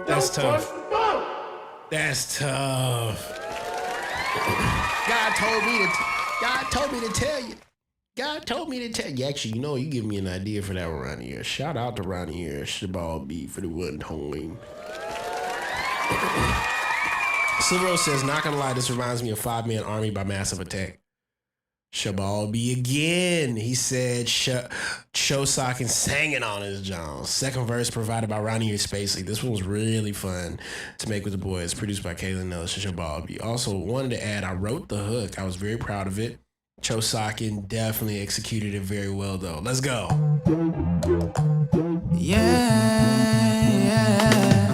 That's tough. That's tough. God told me to tell you. God told me to tell you. Actually, you give me an idea for that one around here. Shout out to around here, Shabal B for the one time. Silvero says, not gonna lie, this reminds me of 5-Man Army by Massive Attack. Shabal B again. He said Chosock and singing on his John. Second verse provided by Ronnie Spacely. This one was really fun to make with the boys. Produced by Kaelin Ellis and Shabal B. Also wanted to add, I wrote the hook. I was very proud of it. Chosock definitely executed it very well though. Let's go. I'm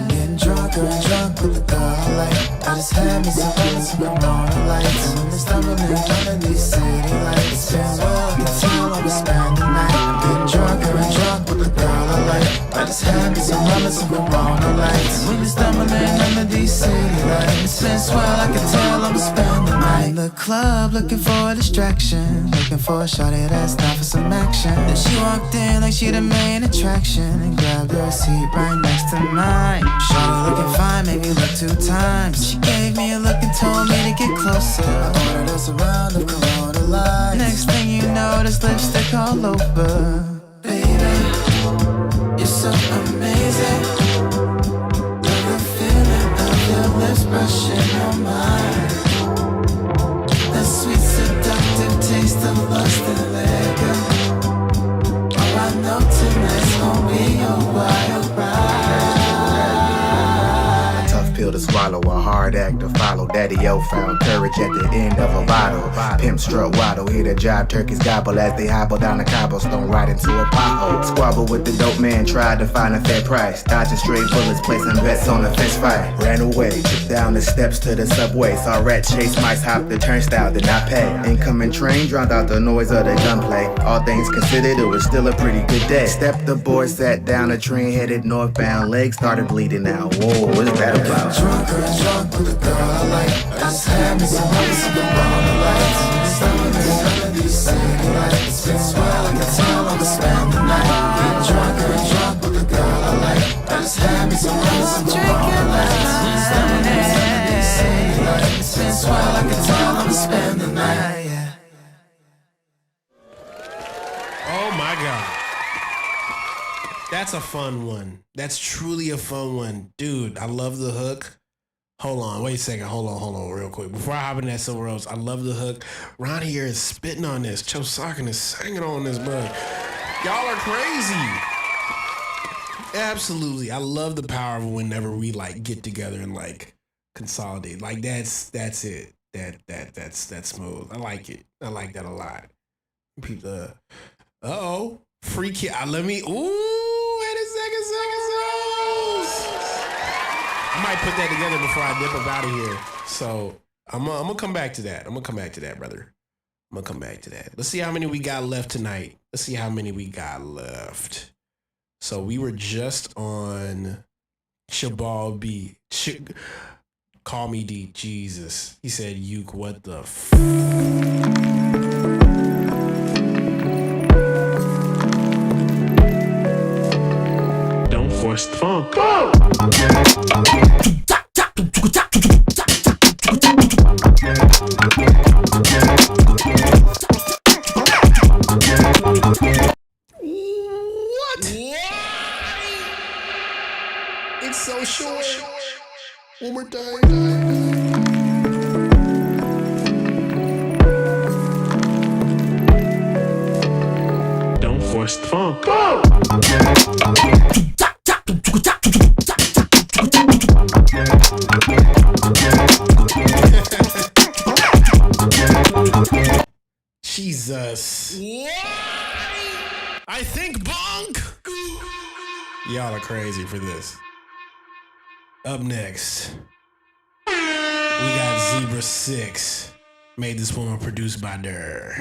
getting drunker and drunk with the girl I like. I just had me some friends who come on the lights. And when they stumbling under these city lights, it's been well, I can tell I'm spend the night. I'm getting drunker and drunk with the girl I like. I just had me some brothers who come on the lights. And when they stumbling under these city lights, it's been swell, I can tell I'm spend the night. In the club looking for a distraction, looking for a shawty that's down for some action. Then she walked in like she the main attraction and grabbed her seat right next to mine. Shawty looking fine, maybe look 2 times. She gave me a look and told me to get closer. I ordered us a round of Corona Lights. Next thing you know, this lipstick all over. Baby, you're so amazing. Love the feeling of your lips brushing on mine. That sweet seductive taste of lust and liquor. Oh, I know tonight's gonna be a wild ride. Tough pill to swallow, a hard act to follow. Daddy-o found courage at the end of a bottle. Pimp strut waddle, hear the jive turkeys gobble as they hobble down the cobblestone right into a pothole. Squabble with the dope man, tried to find a fair price. Dodging stray bullets, placing bets on a fist fight. Ran away, took down the steps to the subway. Saw rat chase mice hop the turnstile, did not pay. Incoming train drowned out the noise of the gunplay. All things considered, it was still a pretty good day. Stepped aboard, sat down, a train headed northbound. Legs started bleeding out. Whoa, what's that about? Drunker and drunk with the girl I like. I just had me some ice in the Corona Lights. Stumbling under these city lights. It's been swell, I can tell I'm spend the night. Getting drunker and drunk with the girl I like. I just had me some ice in the Corona Lights. Stumbling under these city lights. It's been swell, I can tell I'm spend the night. Yeah. Oh my God. That's a fun one. That's truly a fun one. Dude, I love the hook. Hold on, wait a second. Hold on real quick. Before I hop in that somewhere else, I love the hook. Ron here is spitting on this. Chosock is singing on this, bud. Y'all are crazy. Absolutely. I love the power of whenever we get together and consolidate. That's it. That's smooth. I like it. I like that a lot. People, free kid. Let me. Wait a second. I might put that together before I dip up out of here. So I'm gonna come back to that. Brother. I'm gonna come back to that. Let's see how many we got left tonight. So we were just on Shabal B. Call me D. Jesus. He said, "Uke, what the Don't force the funk. Go! What? It's so short. One more time. Don't force the funk. Go! Y'all are crazy for this. Up next, we got Zebra 6. Made this woman produced by Durr.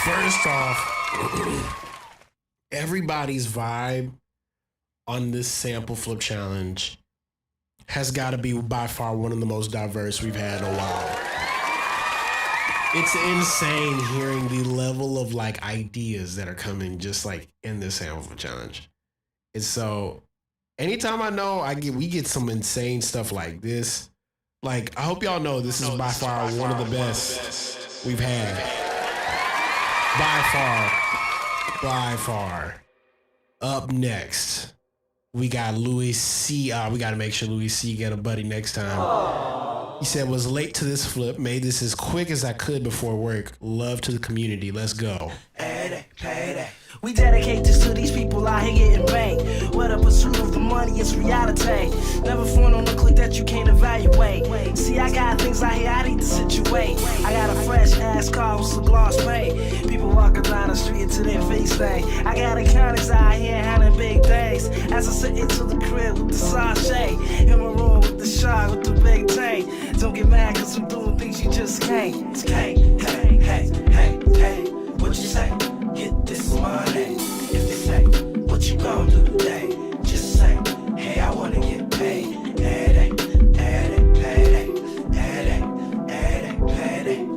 First off, everybody's vibe on this sample flip challenge has got to be by far one of the most diverse we've had in a while. It's insane hearing the level of like ideas that are coming just like in this sample flip challenge. And so anytime we get some insane stuff like this, like I hope y'all know this is by far one of the best we've had. By far. Up next, we got Louis C. We got to make sure Louis C. get a buddy next time. He said, was late to this flip, made this as quick as I could before work. Love to the community. Let's go. Payday. We dedicate this to these people out here getting banked. Where the pursuit of the money is reality. Never phone on the click that you can't evaluate. See, I got things out here I need to situate. I got a fresh ass car with some gloss paint. People walking down the street until their face thing. I got accountants out here handling big days. As I sit into the crib with the sachet. In my room with the shot with the big tank. Don't get mad cause I'm doing things you just can't. Hey, what you say? Get this money. If they say, what you gonna do today? Just say, hey, I wanna get paid. Payday.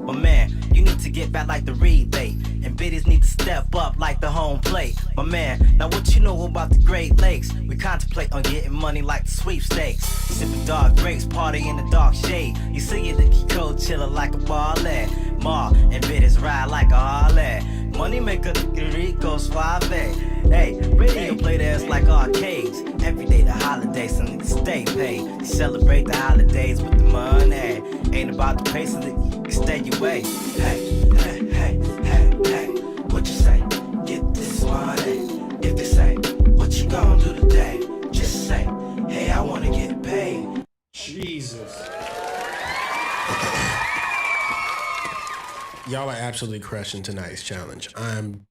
But man, you need to get back like the rebate. And biddies need to step up like the home plate. But man, now what you know about the Great Lakes? We contemplate on getting money like the sweepstakes. Sipping dark grapes, party in the dark shade. You see it, the cold chillin' like a ballet. Ma and biddies ride like a Harley. Money maker, Rico Suave. Hey, radio play that's like arcades. Every day the holidays, some niggas stay paid. You celebrate the holidays with the money. Ain't about the pace of it, you can stay your way. Hey, what you say? Get this money. If they say, what you gonna do today? Just say, hey, I wanna get paid. Jesus. Y'all are absolutely crushing tonight's challenge. I'm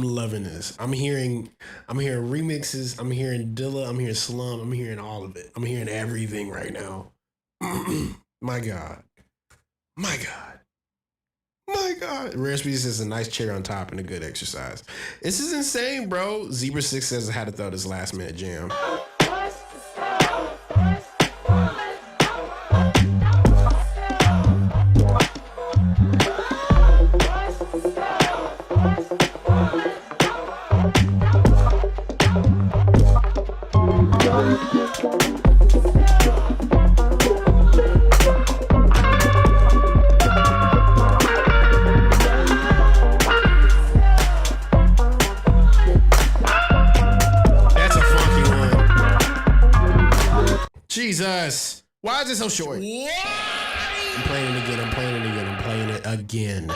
loving this. I'm hearing remixes. I'm hearing Dilla. I'm hearing Slum. I'm hearing all of it. I'm hearing everything right now. My God. Rare Speed says a nice chair on top and a good exercise. This is insane, bro. Zebra 6 says I had to throw this last minute jam. Jesus. Why is it so short? I'm playing it again.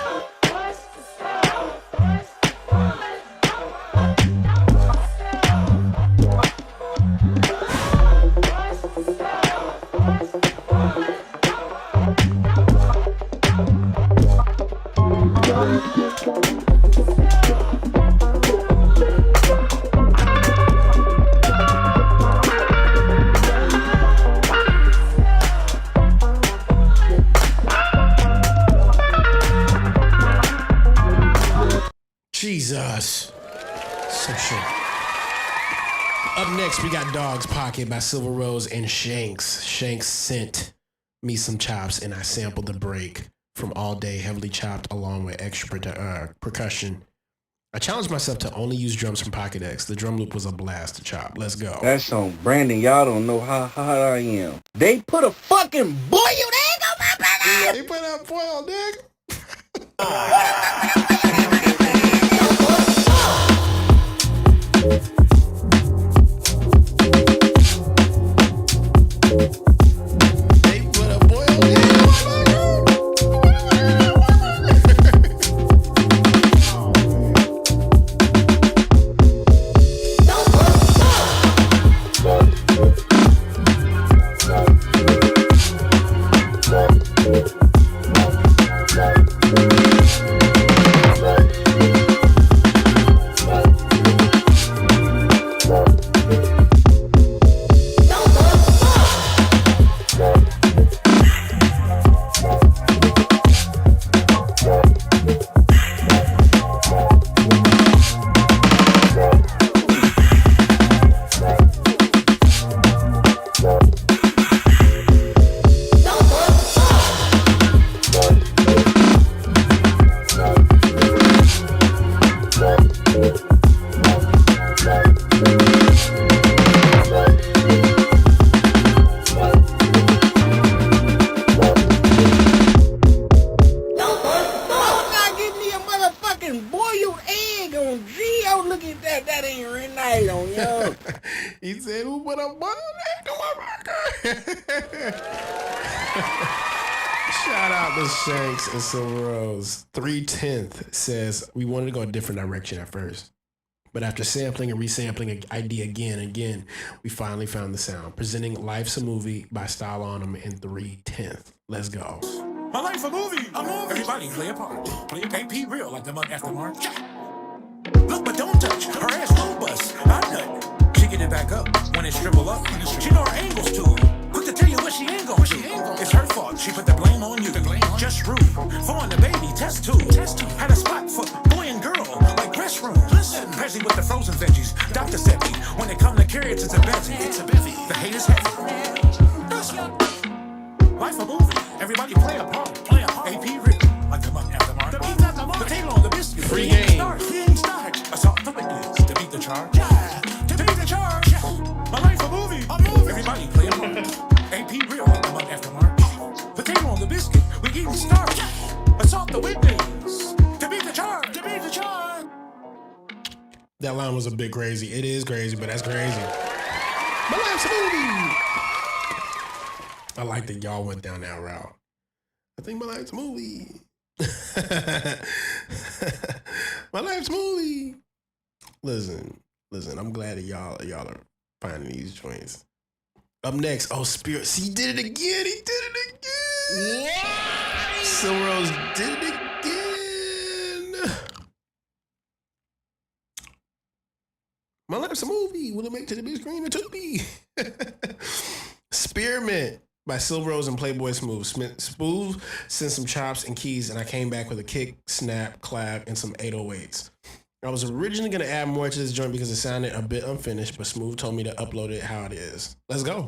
Next, we got Dog's Pocket by Silver Rose and Shanks. Shanks sent me some chops, and I sampled the break from All Day, heavily chopped, along with extra percussion. I challenged myself to only use drums from Pocket X. The drum loop was a blast to chop. Let's go. That's on Brandon. Y'all don't know how hot I am. They put a fucking boiled egg on my burger. They put a boiled egg. He said, "Who put a boiled egg on my burger?" Shout out to Shanks and Silver Rose. 3/10 says, we wanted to go a different direction at first, but after sampling and resampling an idea again and again, we finally found the sound. Presenting Life's a Movie by Style On 'Em in 3/10. Let's go. My life's a movie. Everybody play a part. Play a KP real like the mug after March. Look but don't touch. Her ass don't bust. I nut. She get it back up when it shrivel up. She know her angles too. Quick to tell you what she ain't gon' do. It's her fault. She put the blame on you. Just rude. For the baby, test tube. Had a spot for boy and girl like restroom. Listen, Prezi with the frozen veggies. Doctor said me when it come to carrots, it's a bevy. The hate is heavy. Life a movie. Everybody play a part. AP real like the mug after March. The table on the biscuit. Free game. Start. Assault the witness to beat the charge. To beat the charge. My life a movie. Everybody play a part. AP real like the mug after March. The table on the biscuit. We eating starch. Assault the witness to beat the charge. To beat the charge. That line was a bit crazy. It is crazy, but that's crazy. My life's a movie. I like that y'all went down that route. I think my life's a movie. My life's a movie. Listen. I'm glad that y'all are finding these joints. Up next, Spirit. See, he did it again. Yeah. Silver Rose did it again. My life's a movie. Will it make it to the big screen or Tubi? Spearmint by Silver Rose and Playboy Smooth. Smooth sent some chops and keys, and I came back with a kick, snap, clap, and some 808s. I was originally going to add more to this joint because it sounded a bit unfinished, but Smooth told me to upload it how it is. Let's go.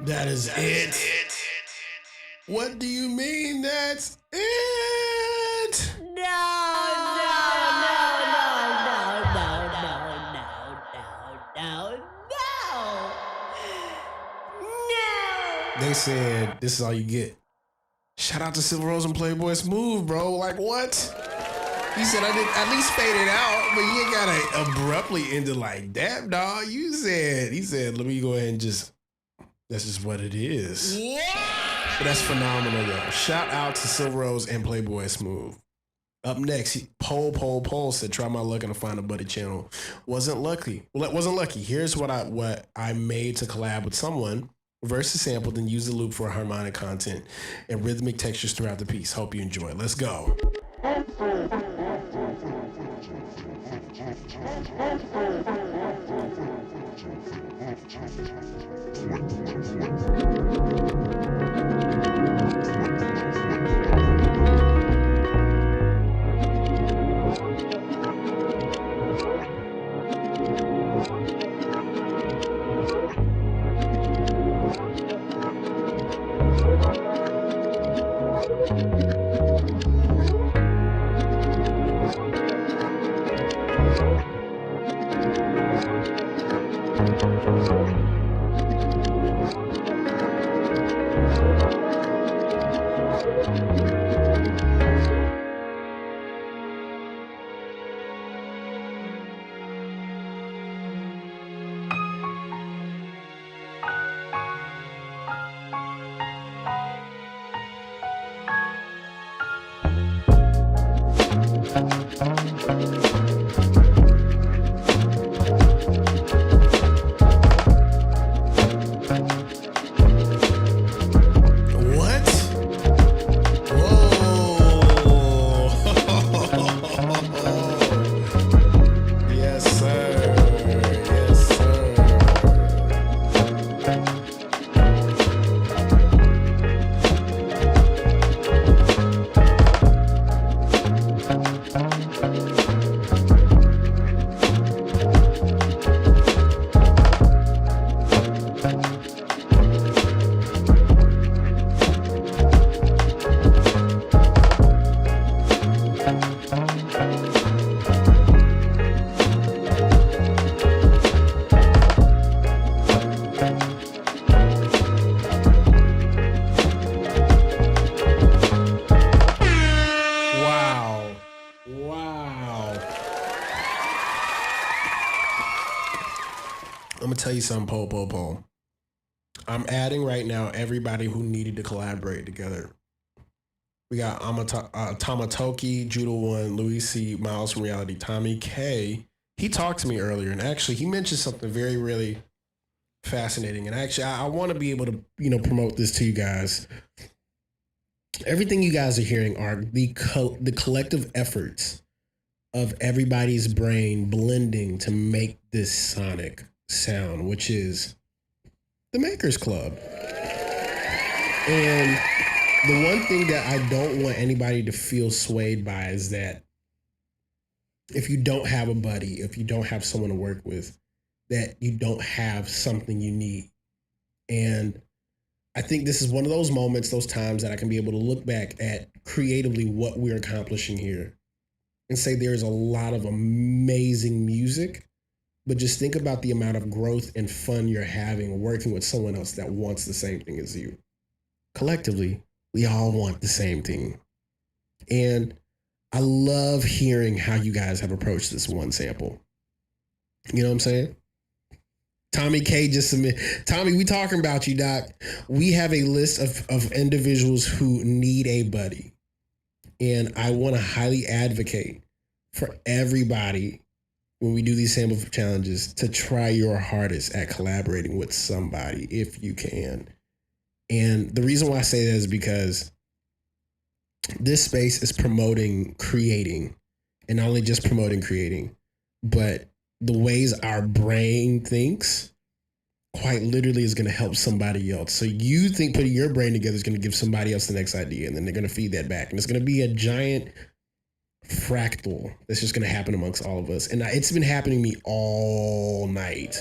That is it. What do you mean that's it? They said, this is all you get. Shout out to Silver Rose and Playboy Smooth, bro. Like, what? He said, I did at least fade it out, but you ain't gotta abruptly end it like that, dog. He said, let me go ahead and that's just what it is. But that's phenomenal, though. Shout out to Silver Rose and Playboy Smooth. Up next, Poll said, try my luck on a Find a Buddy channel. Wasn't lucky. Well, it wasn't lucky. Here's what I made to collab with someone. Verse is sampled and use the loop for harmonic content and rhythmic textures throughout the piece. Hope you enjoy. Let's go. Tell you something, Poll. I'm adding right now everybody who needed to collaborate together. We got Tamatoki, Judo One, Louis C, Miles from Reality, Tommy K. He talked to me earlier, and actually he mentioned something very, really fascinating. And actually, I want to be able to, promote this to you guys. Everything you guys are hearing are the collective efforts of everybody's brain blending to make this sonic sound, which is the Makers Club. And the one thing that I don't want anybody to feel swayed by is that if you don't have a buddy, if you don't have someone to work with, that you don't have something you need. And I think this is one of those moments, those times that I can be able to look back at creatively what we're accomplishing here and say there's a lot of amazing music. But just think about the amount of growth and fun you're having working with someone else that wants the same thing as you. Collectively, we all want the same thing. And I love hearing how you guys have approached this one sample. You know what I'm saying? Tommy K just submit. Tommy, we talking about you, Doc. We have a list of individuals who need a buddy. And I want to highly advocate for everybody when we do these sample challenges to try your hardest at collaborating with somebody if you can. And the reason why I say that is because this space is promoting creating, and not only just promoting creating, but the ways our brain thinks quite literally is going to help somebody else. So you think putting your brain together is going to give somebody else the next idea, and then they're going to feed that back. And it's going to be a giant fractal that's just going to happen amongst all of us. And it's been happening to me all night.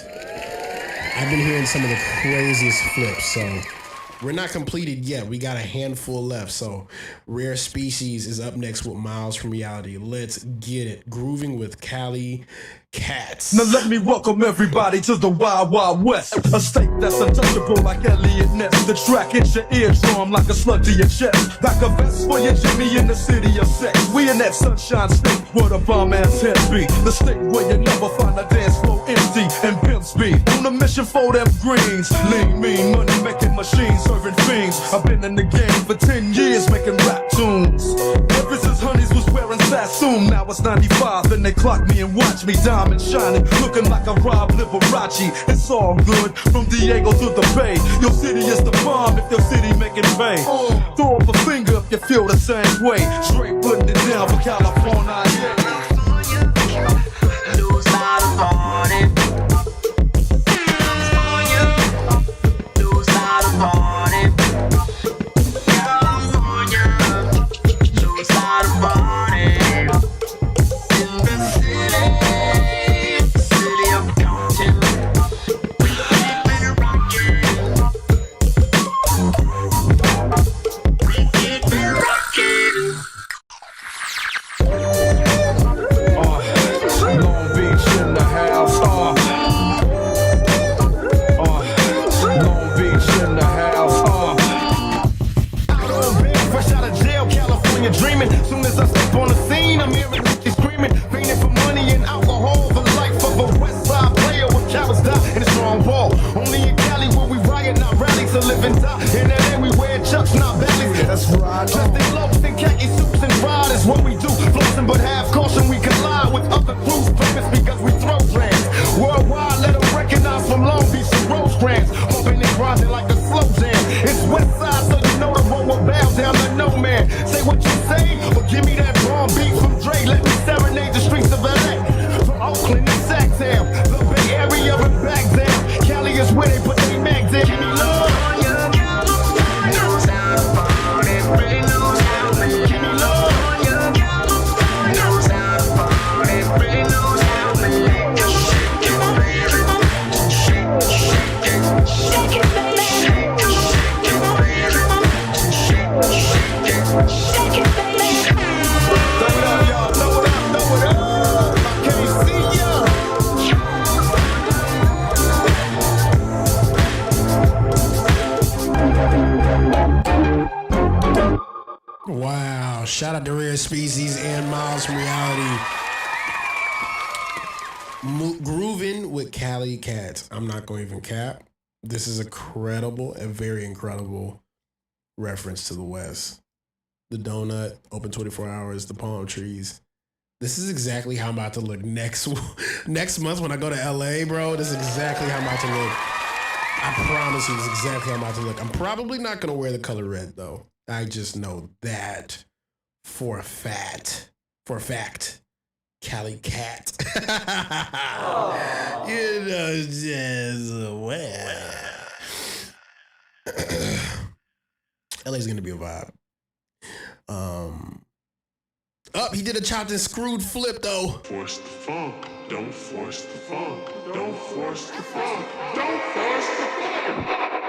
I've been hearing some of the craziest flips. So We're not completed yet. We got a handful left. So Rare Species is up next with Miles from Reality. Let's get it. Grooving with Cali Cats. Now let me welcome everybody to the Wild Wild West. A state that's untouchable like Elliot Ness. The track hits your eardrum like a slug to your chest. Like a vest for your Jimmy in the city of sex. We in that sunshine state where the bomb ass head be. The state where you never find a dance floor empty and pimp speed. On a mission for them greens. Lean, mean, money making machines serving fiends. I've been in the game for 10 years making rap tunes. Ever since Honeys was wearing Sassoon. Now it's 95 and they clock me and watch me die. Shining, looking like a Rob Liberace. It's all good, from Diego to the Bay. Your city is the bomb if your city making pay. Throw up a finger if you feel the same way. Straight putting it down for California. Lose out of party. Lose out of party. California. Lose out of party. In the city. Dreaming, soon as I step on the scene, I'm hearing screaming, fiending for money and alcohol, the life of a West Side player with cowards die in a strong wall. Only in Cali where we riot, not rally to live and die. In LA we wear chucks, not bellies. That's right. Dressed in lopes and khaki suits and ride is what we do. Flossing but have caution, we collide with other crews famous because we throw trans. Worldwide, let them recognize from Long Beach to Rosecrans. Bumping and grinding like a slow jam. It's West Side, so you know the road will bow down to no man. Say what you say, or give me that bomb beat from Dre. Let me serenade the streets of LA. From Oakland to Sacktown, the Bay Area and back down. Cali is where they put their mags in. Give me love. Wow. Shout out to Rare Species and Miles from Reality. Grooving with Cali Cats. I'm not going to even cap. This is a very incredible reference to the West. The donut, open 24 hours, the palm trees. This is exactly how I'm about to look next month when I go to LA, bro. This is exactly how I'm about to look. I promise you, this is exactly how I'm about to look. I'm probably not going to wear the color red, though. I just know that for a fact. Cali Cat. You know, just well. LA's gonna be a vibe. He did a chopped and screwed flip though. Force the funk, don't force the funk, don't force the funk, don't force the funk.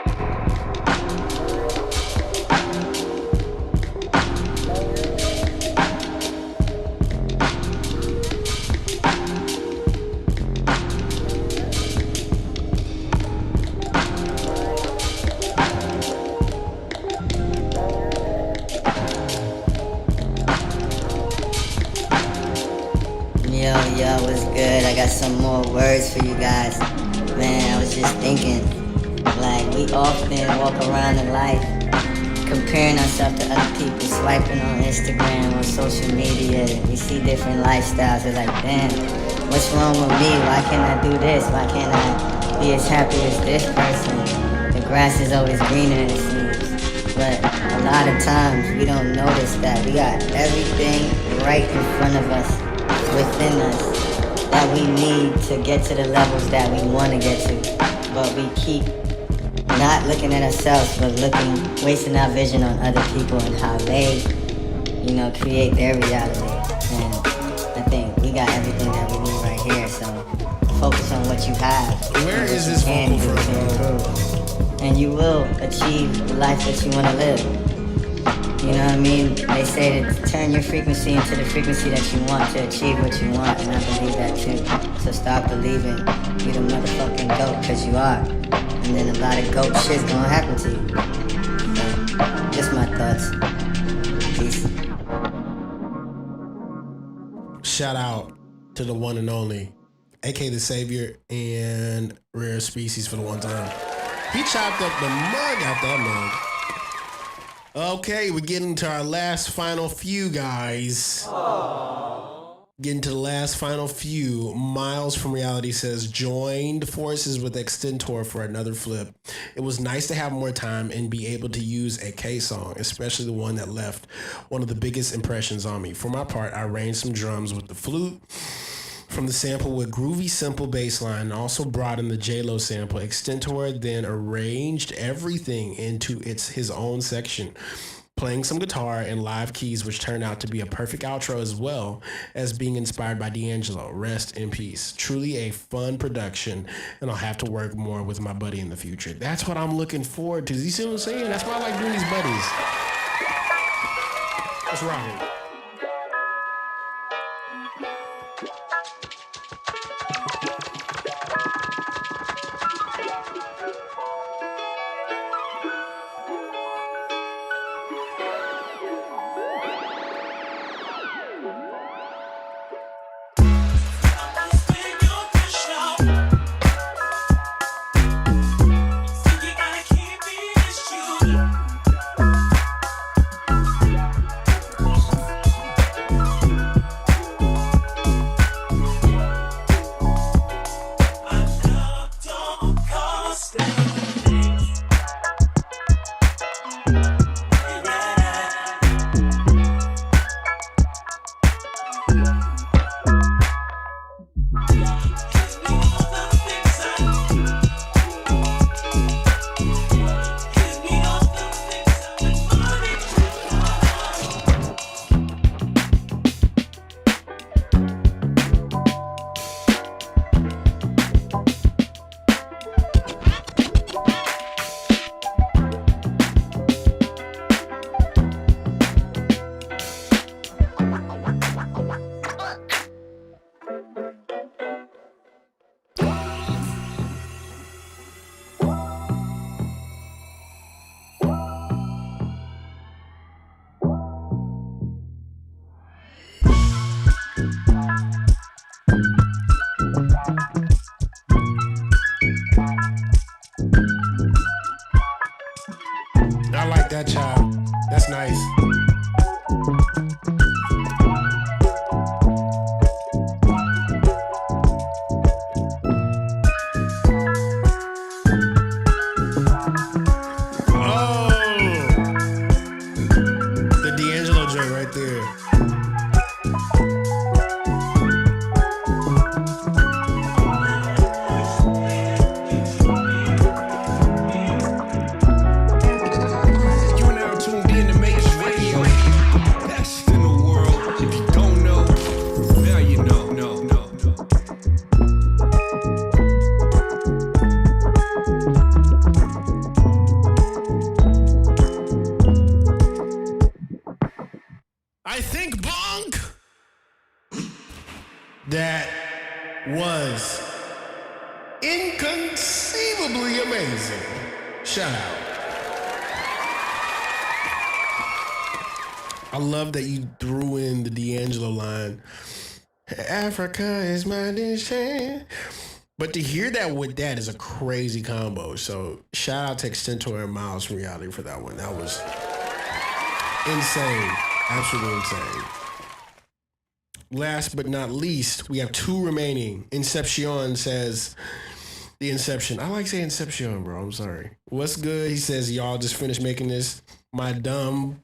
Yo, what's good? I got some more words for you guys. Man, I was just thinking, like, we often walk around in life comparing ourselves to other people, swiping on Instagram, on social media. We see different lifestyles. We're like, damn, what's wrong with me? Why can't I do this? Why can't I be as happy as this person? The grass is always greener, it seems. But a lot of times we don't notice that we got everything right in front of us, within us, that we need to get to the levels that we want to get to. But we keep not looking at ourselves, but wasting our vision on other people and how they, create their reality. And I think we got everything that we need right here, so focus on what you have. Where is this vocal from, bro? and you will achieve the life that you want to live. You know what I mean? They say to turn your frequency into the frequency that you want to achieve what you want, and I believe that too. So stop believing you the motherfucking GOAT, because you are. And then a lot of GOAT shit's gonna happen to you. So, just my thoughts. Peace. Shout out to the one and only, aka the Savior and Rare Species for the one time. He chopped up the mug out that mug. Okay, we're getting to our last final few, guys. Getting to the last final few. Miles from Reality says, joined forces with Extentor for another flip. It was nice to have more time and be able to use a K song, especially the one that left one of the biggest impressions on me. For my part, I arranged some drums with the flute from the sample with groovy simple bass line, and also brought in the J-Lo sample. Extentor then arranged everything into his own section, playing some guitar and live keys, which turned out to be a perfect outro as well as being inspired by D'Angelo. Rest in peace. Truly a fun production, and I'll have to work more with my buddy in the future. That's what I'm looking forward to. You see what I'm saying? That's why I like doing these buddies. Let's rock it. I like that, child. That's nice. The D'Angelo joint right there. I think, Bonk, that was inconceivably amazing. Shout out. I love that you threw in the D'Angelo line. Africa is my nation. But to hear that with that is a crazy combo. So shout out to Extentor and Miles from Reality for that one. That was insane. Absolutely insane. Last but not least, we have two remaining. Inception says, the Inception. I like saying Inception, bro. I'm sorry. What's good? He says, y'all just finished making this. My dumb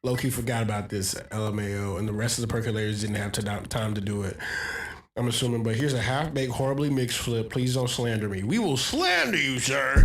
low-key forgot about this, LMAO, and the rest of the percolators didn't have time to do it. I'm assuming, but here's a half-baked, horribly mixed flip. Please don't slander me. We will slander you, sir.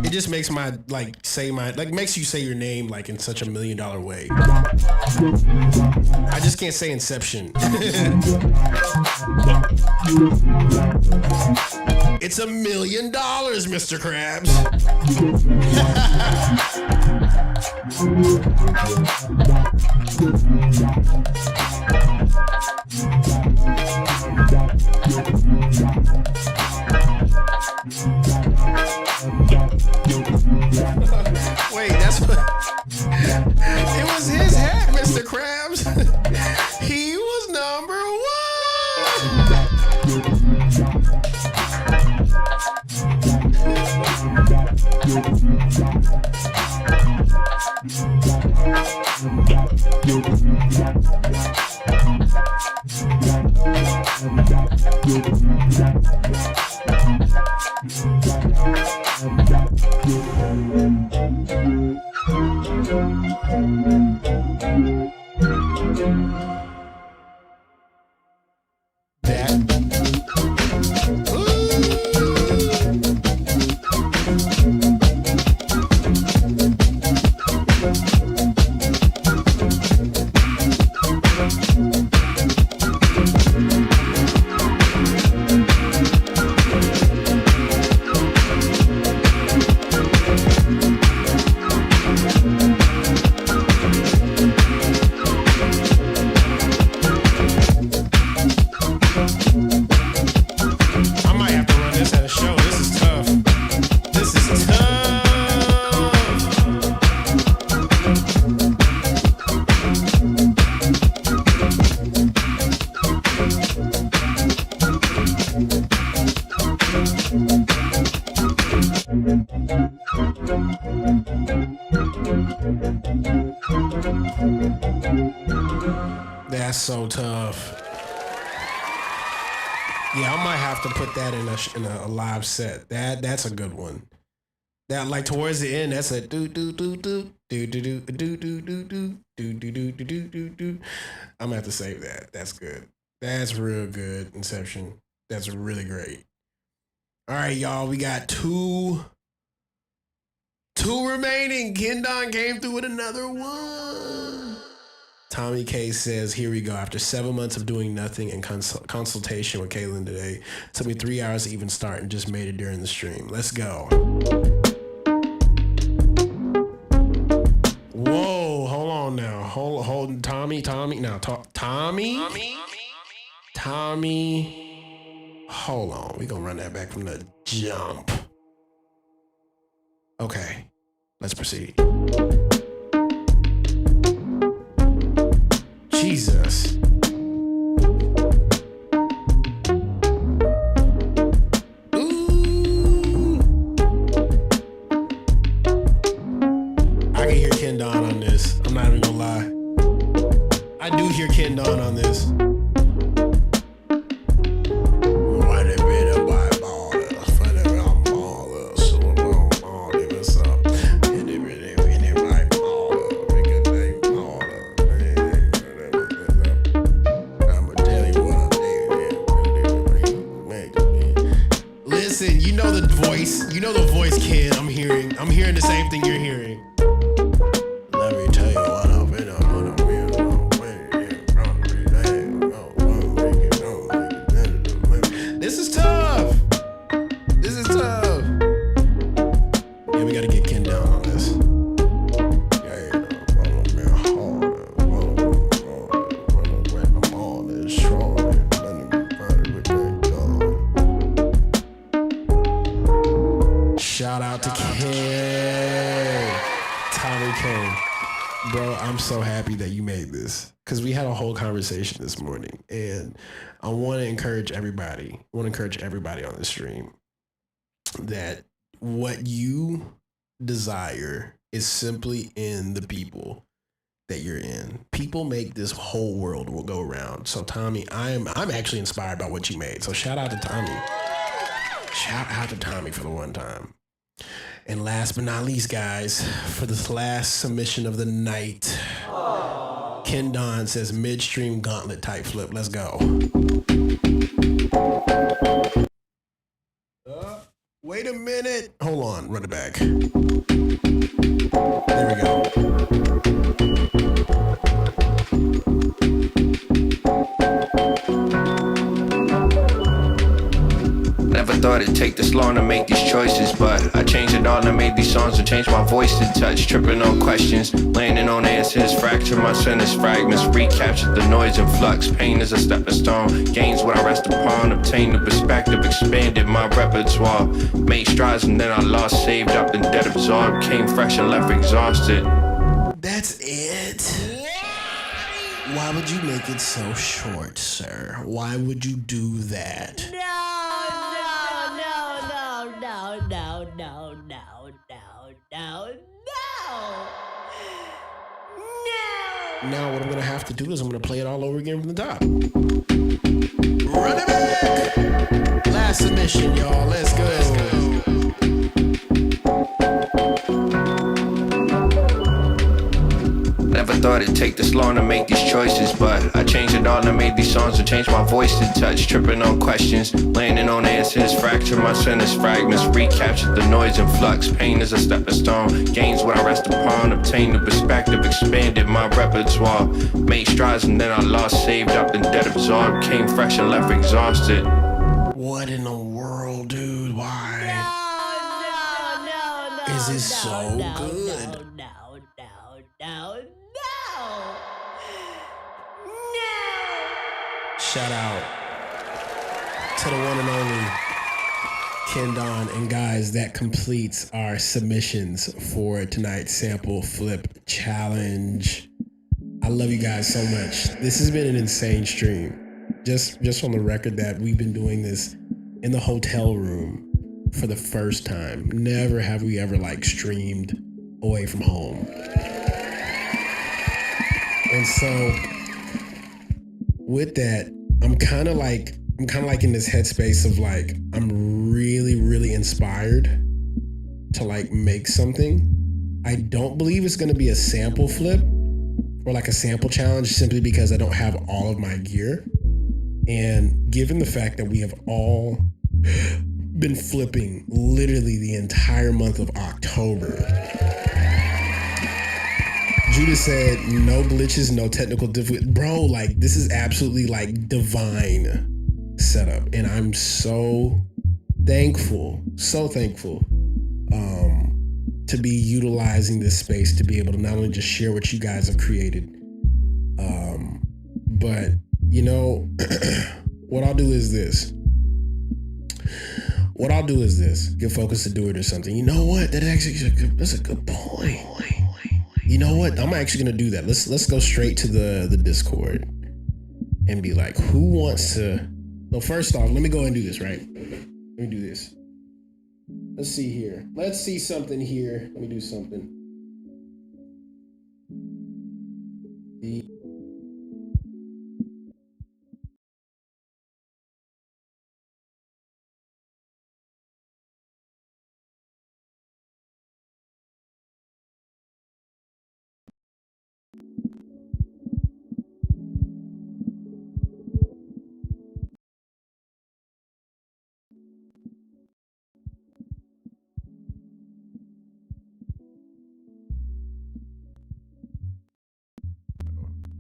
It just makes makes you say your name like in such $1 million way. I just can't say Inception. It's $1 million, Mr. Krabs. Wait, that's what it was his hat, Mr. Krabs. He was number That's so tough. Yeah, I might have to put that in a live set. That's a good one. That like towards the end, that's a do do do do do do do do do do do do do do do do do. I'm gonna have to save that. That's good. That's real good. Inception. That's really great. All right, y'all. We got two remaining. Kendon came through with another one. Tommy K says, here we go. After 7 months of doing nothing and consultation with Kaelin today, it took me 3 hours to even start and just made it during the stream. Let's go. Whoa, hold on now. Hold Tommy. Now, Tommy. Hold on. We're going to run that back from the jump. Okay, let's proceed. Jesus. Ooh. I can hear Kendon on this. I'm not even gonna lie. I do hear Kendon on this. Listen, you know the voice, kid. I'm hearing the same thing you're hearing. Let me tell you what I've been on. This is tough. Yeah, we gotta get Ken down on this. Shout out to Ken. Tommy King. Bro, I'm so happy that you made this because we had a whole conversation this morning and I want to encourage everybody on the stream that what you desire is simply in the people that you're in. People make this whole world will go around. So Tommy, I'm actually inspired by what you made. So shout out to Tommy. Shout out to Tommy for the one time. And last but not least, guys, for this last submission of the night, Kendon says midstream gauntlet type flip. Let's go. Wait a minute. Hold on. Run it back. There we go. Never thought it'd take this long to make these choices, but I changed it all and made these songs to change my voice to touch. Tripping on questions, landing on answers, fracture my sentence fragments, recaptured the noise and flux. Pain is a stepping stone, gains what I rest upon, obtained the perspective, expanded my repertoire, made strides and then I lost, saved up and dead absorbed, came fresh and left exhausted. That's it? Why would you make it so short, sir? Why would you do that? No. Now what I'm gonna have to do is I'm gonna play it all over again from the top. Run it back! Last submission, y'all. Let's go. Never thought it'd take this long to make these choices, but I changed it all and made these songs to change my voice to touch. Tripping on questions, landing on answers, fracture my sentence fragments, recaptured the noise and flux. Pain is a stepping stone, gains what I rest upon, obtained the perspective, expanded my repertoire, made strides and then I lost, saved up and dead absorbed, came fresh and left exhausted. What in the world, dude? Why? Is this so good? Shout out to the one and only Ken Don. And guys, that completes our submissions for tonight's sample flip challenge. I love you guys so much. This has been an insane stream. Just on the record that we've been doing this in the hotel room for the first time. Never have we ever streamed away from home. And so with that, I'm kind of like in this headspace of I'm really inspired to make something. I don't believe it's going to be a sample flip or a sample challenge simply because I don't have all of my gear. And given the fact that we have all been flipping literally the entire month of October, Judah said, no glitches, no technical difficulty. Bro, this is absolutely divine setup. And I'm so thankful to be utilizing this space to be able to not only just share what you guys have created, but what I'll do is this. Get focused to do it or something. You know what? That's a good point. You know what? I'm actually gonna do that. Let's go straight to the Discord and be like, who wants to? Well, first off, let me go ahead and do this, right? Let me do this. Let's see here. Let's see something here. Let me do something.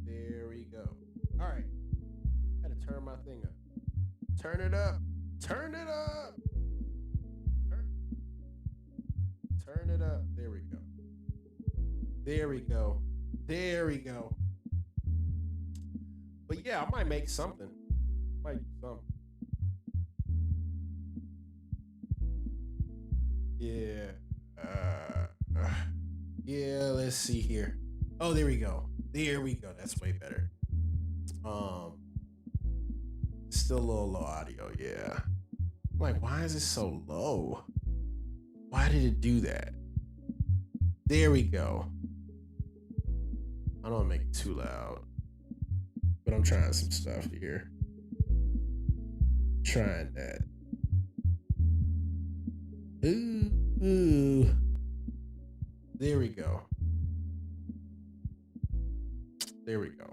There we go. All right. Had to turn my thing up. Turn it up. Turn it up. Turn it up. There we go. There we go. There we go. But yeah, I might make something. Might do something. Yeah. Yeah, let's see here. Oh, there we go. There we go. That's way better. Still a little low audio, yeah. I'm like, why is it so low? Why did it do that? There we go. I don't want to make it too loud, but I'm trying some stuff here. Trying that. Ooh. There we go. There we go.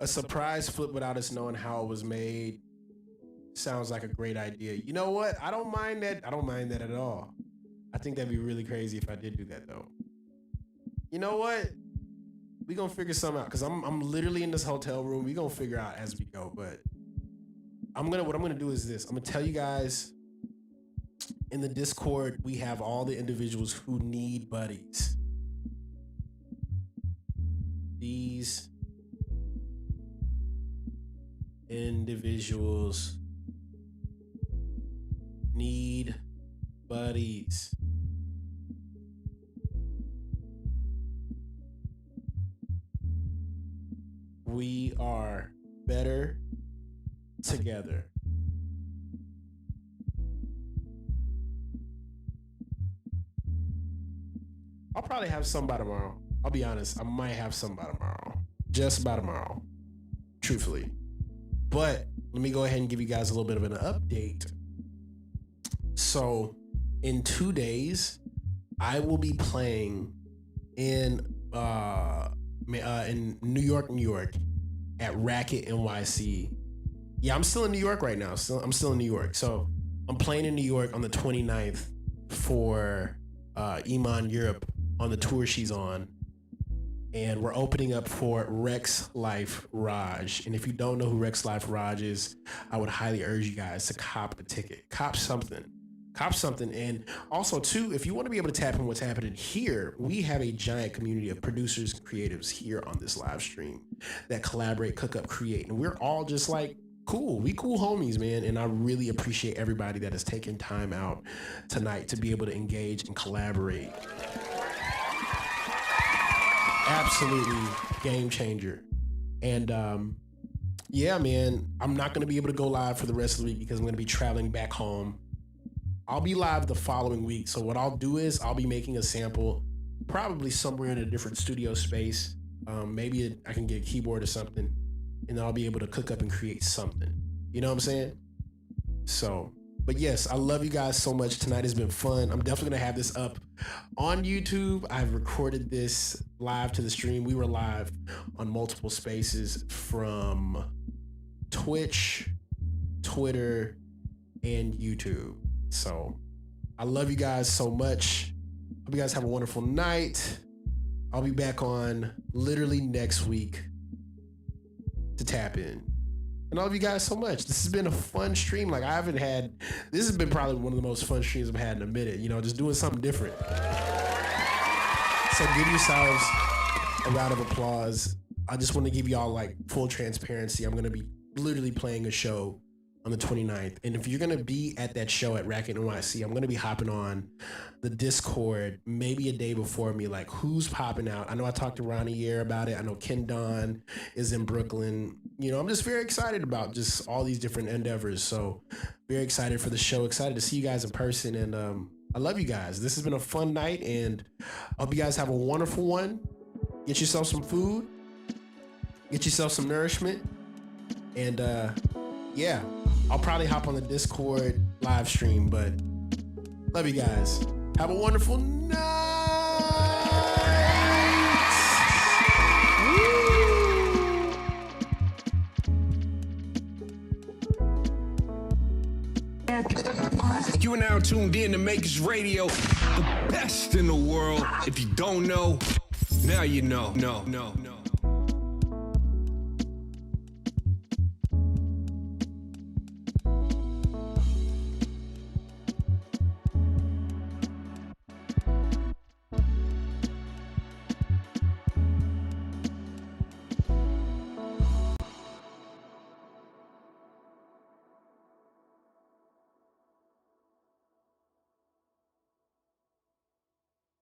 A surprise flip without us knowing how it was made sounds like a great idea. You know what? I don't mind that. I don't mind that at all. I think that'd be really crazy if I did do that though. You know what? We gonna figure something out because I'm literally in this hotel room. We gonna figure out as we go. But what I'm gonna do is this. I'm gonna tell you guys in the Discord we have all the individuals who need buddies. These individuals need buddies. We are better together. I'll probably have some by tomorrow. I'll be honest, I might have some by tomorrow. Just by tomorrow. Truthfully. But let me go ahead and give you guys a little bit of an update. So in 2 days, I will be playing in New York at Racket NYC. Yeah, I'm still in New York right now. I'm still in New York. So I'm playing in New York on the 29th for Iman Europe on the tour she's on. And we're opening up for Rex Life Raj. And if you don't know who Rex Life Raj is, I would highly urge you guys to cop a ticket. Cop something. And also, too, if you want to be able to tap in what's happening here, we have a giant community of producers and creatives here on this live stream that collaborate, cook up, create. And we're all just like, cool. We cool homies, man. And I really appreciate everybody that has taken time out tonight to be able to engage and collaborate. Absolutely game changer. And yeah, man, I'm not going to be able to go live for the rest of the week because I'm going to be traveling back home. I'll be live the following week. So what I'll do is I'll be making a sample probably somewhere in a different studio space. Maybe I can get a keyboard or something, and then I'll be able to cook up and create something. You know what I'm saying? So, but yes, I love you guys so much. Tonight has been fun. I'm definitely going to have this up on YouTube. I've recorded this live to the stream. We were live on multiple spaces from Twitch, Twitter, and YouTube. So I love you guys so much. Hope you guys have a wonderful night. I'll be back on literally next week to tap in. And I love you guys so much. This has been a fun stream. Like this has been probably one of the most fun streams I've had in a minute. You know, just doing something different. So give yourselves a round of applause. I just want to give y'all like full transparency. I'm going to be literally playing a show on the 29th. And if you're going to be at that show at Racket NYC, I'm going to be hopping on the Discord maybe a day before me, like who's popping out. I know I talked to Ronnie Year about it. I know Ken Don is in Brooklyn. You know, I'm just very excited about just all these different endeavors. So very excited for the show. Excited to see you guys in person. And I love you guys. This has been a fun night, and I hope you guys have a wonderful one. Get yourself some food. Get yourself some nourishment. And yeah, I'll probably hop on the Discord live stream, but love you guys. Have a wonderful night. You are now tuned in to Makers Radio, the best in the world. If you don't know, now you know. No.